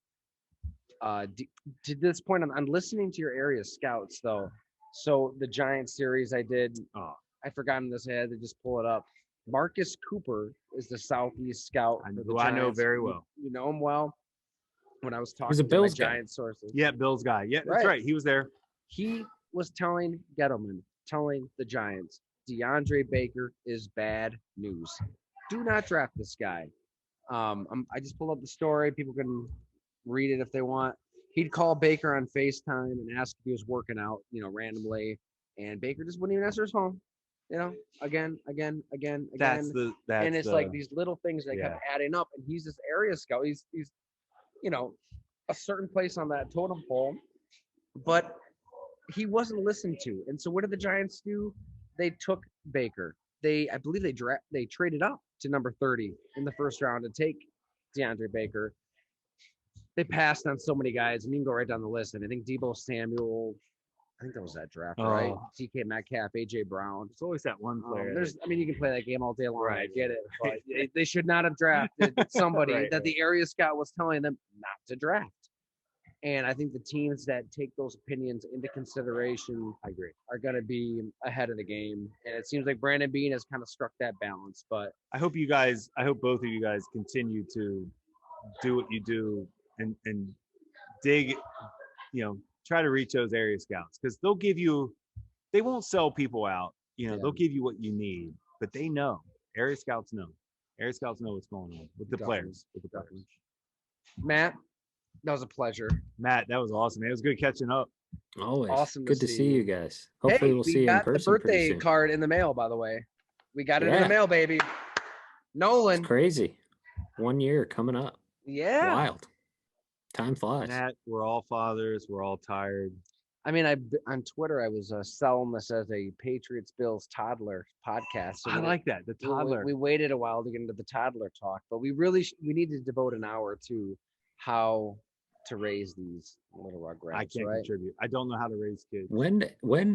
To this point, I'm listening to your area scouts, though. So the Giant series I did, I forgot in this head to just pull it up. Marcus Cooper is the Southeast scout. Who I know very well. You know him well. When I was talking He's a to my Bills guy. Giant sources. Yeah, Bill's guy. Yeah, that's Right. right. He was there. He was telling Gettleman, telling the Giants, DeAndre Baker is bad news. Do not draft this guy. I just pulled up the story. People can read it if they want. He'd call Baker on FaceTime and ask if he was working out, randomly. And Baker just wouldn't even answer his phone. Again. And it's like these little things that kept adding up. And he's this area scout. He's a certain place on that totem pole. But he wasn't listened to. And so what did the Giants do? They took Baker. I believe they traded up to number 30 in the first round to take DeAndre Baker. They passed on so many guys, and you can go right down the list. And I think Deebo Samuel, I think that was that draft, right? DK Metcalf, AJ Brown. It's always that one player. You can play that game all day long. Right. I get it, but they should not have drafted somebody that the area scout was telling them not to draft. And I think the teams that take those opinions into consideration, I agree, are going to be ahead of the game. And it seems like Brandon Beane has kind of struck that balance. But I hope both of you guys continue to do what you do and dig, try to reach those area scouts, because they won't sell people out. They'll give you what you need, but they know. Area scouts know what's going on with the players. Matt, that was a pleasure. Matt, that was awesome. It was good catching up. Always. Awesome to Good to see see you. you guys. Hopefully we'll see you in person. We got the birthday pretty soon. card in the mail, by the way. We got it in the mail, baby. Nolan. It's crazy. 1 year coming up. Yeah. Wild. Time flies. Matt, we're all fathers. We're all tired. I mean, on Twitter, I was selling this as a Patriots Bills toddler podcast. So I like that. The toddler. We waited a while to get into the toddler talk, but we really we need to devote an hour to how to raise these little rugrats. I can't contribute. I don't know how to raise kids. When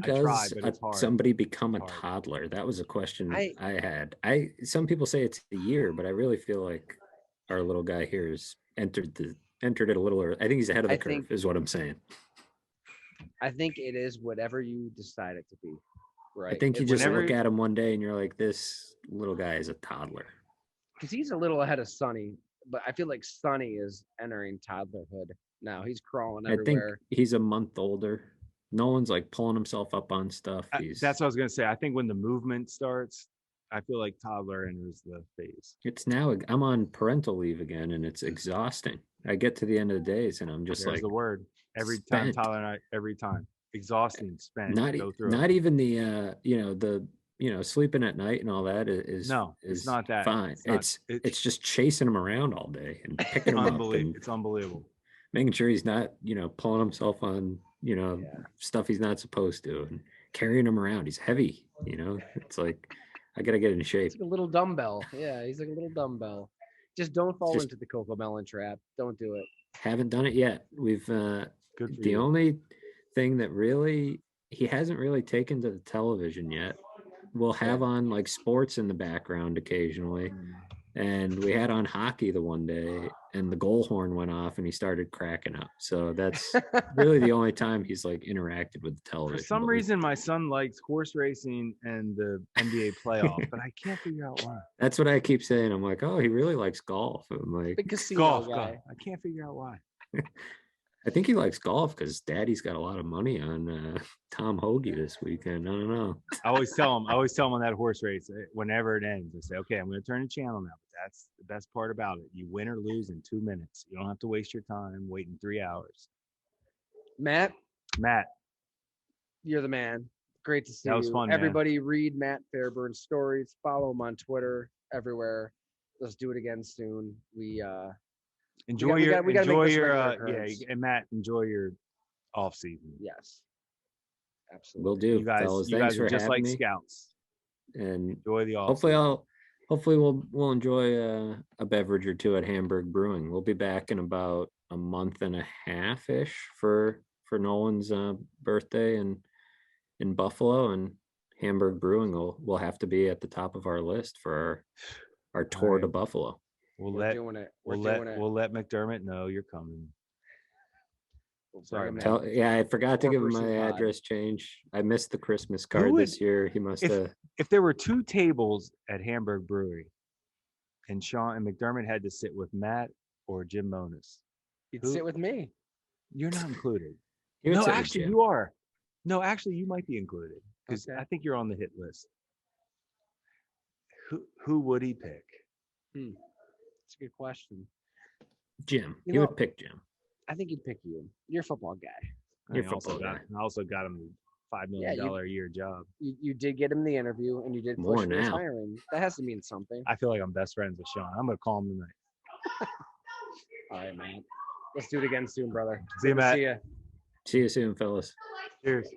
does but it's hard. somebody become a It's hard. toddler? That was a question I had. Some people say it's a year, but I really feel like our little guy here has entered it a little early. I think he's ahead of the curve, is what I'm saying. I think it is whatever you decide it to be. Right. I think you just look at him one day and you're like, this little guy is a toddler. Because he's a little ahead of Sonny, but I feel like Sonny is entering toddlerhood now. He's crawling everywhere. I think he's a month older. Nolan's like pulling himself up on stuff. That's what I was going to say. I think when the movement starts, I feel like toddler enters the phase. It's now, I'm on parental leave again, and it's exhausting. I get to the end of the days, and I'm just There's like, the word. Every time, Tyler and I, every time. Exhausting, spent. Not even the sleeping at night and all that is it's not that fine. It's just chasing him around all day and picking him up. It's unbelievable. Making sure he's not pulling himself on stuff he's not supposed to, and carrying him around. He's heavy. It's like I gotta get in shape. He's like a little dumbbell. Yeah, he's like a little dumbbell. Just don't fall into the Coco Melon trap. Don't do it. Haven't done it yet. We've the only thing that really he hasn't really taken to the television yet. We'll have on like sports in the background occasionally, And we had on hockey the one day, and the goal horn went off, and he started cracking up. So that's really the only time he's like interacted with the television. For some reason, my son likes horse racing and the NBA playoff, but I can't figure out why. That's what I keep saying. I'm like, oh, he really likes golf. I'm like, Big casino Golf. guy. I can't figure out why. I think he likes golf because Daddy's got a lot of money on Tom Hoagie this weekend. I don't know. I always tell him on that horse race, whenever it ends, I say, okay, I'm going to turn the channel now. But that's the best part about it. You win or lose in 2 minutes. You don't have to waste your time waiting 3 hours. Matt, You're the man. Great to see That was you. fun, man. Everybody read Matt Fairburn's stories. Follow him on Twitter, everywhere. Let's do it again soon. We gotta make this regular occurrence. and Matt, enjoy your off season. Yes. Absolutely. Will do, You guys, fellas. you Thanks guys for are just having like me. scouts. And Enjoy the off. hopefully we'll enjoy a beverage or two at Hamburg Brewing. We'll be back in about a month and a half ish for Nolan's birthday in Buffalo, and Hamburg Brewing will have to be at the top of our list for our tour to Buffalo. We'll We're let doing it. we'll let Mcdermott know you're coming. Sorry, man. I forgot to give him my 4% pod. address change. I missed the Christmas card would- this year. He must have. If there were 2 tables at Hamburg Brewery, and Sean and McDermott had to sit with Matt or Jim Monis, You'd Who- sit with me. you're not included. He would No, sit with actually, Jim. you are. No, actually, you might be included because Okay. I think you're on the hit list. Who would he pick? It's a good question. Jim. You He know- would pick Jim. I think he'd pick you. You're a football guy. You're I also football got him a $5 million a year job. You did get him the interview, and you did More push for his now. hiring. That has to mean something. I feel like I'm best friends with Sean. I'm gonna call him tonight. All right, man. Let's do it again soon, brother. See you, Good to Matt. See ya. See you soon, fellas. Cheers.